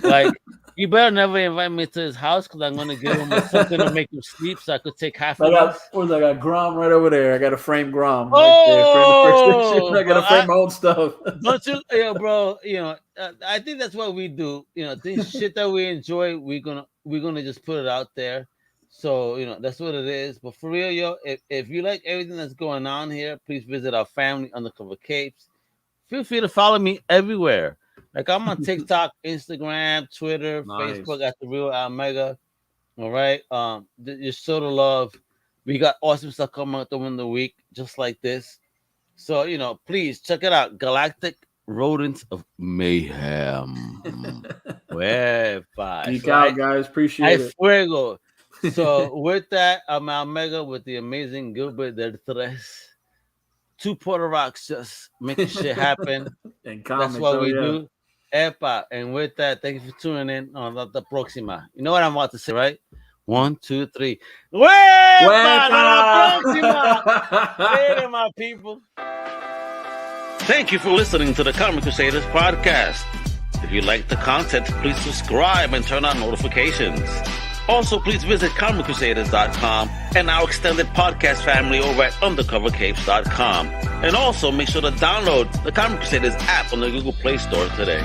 S1: Like, you better never invite me to his house because I'm going to give him something to make him sleep so I could take half of it.
S2: I got Grom right over there. I got a frame Grom.
S1: Oh!
S2: Right there. I got to frame my own stuff.
S1: Don't you, bro, I think that's what we do. This shit that we enjoy, we're gonna just put it out there. So, that's what it is. But for real, yo, if you like everything that's going on here, please visit our family Undercover Capes. Feel free to follow me everywhere. Like, I'm on TikTok, Instagram, Twitter, Facebook at The Real Almega. All right. Just show the love. We got awesome stuff coming out during the week, just like this. So, please check it out. Galactic Rodents of Mayhem.
S2: Geek out, guys. Appreciate it.
S1: Fuego. So, with that, I'm Almega with the amazing Gilbert Deltrez. 2 Puerto Rocks just making shit happen. That's what we do. Epa. And with that, thank you for tuning in on La Próxima. You know what I'm about to say, right? 1, 2, 3. Epa! La Próxima! Later, my people. Thank you for listening to the Comic Crusaders Podcast. If you like the content, please subscribe and turn on notifications. Also, please visit comiccrusaders.shop and our extended podcast family over at undercovercapes.com. And also, make sure to download the Comic Crusaders app on the Google Play Store today.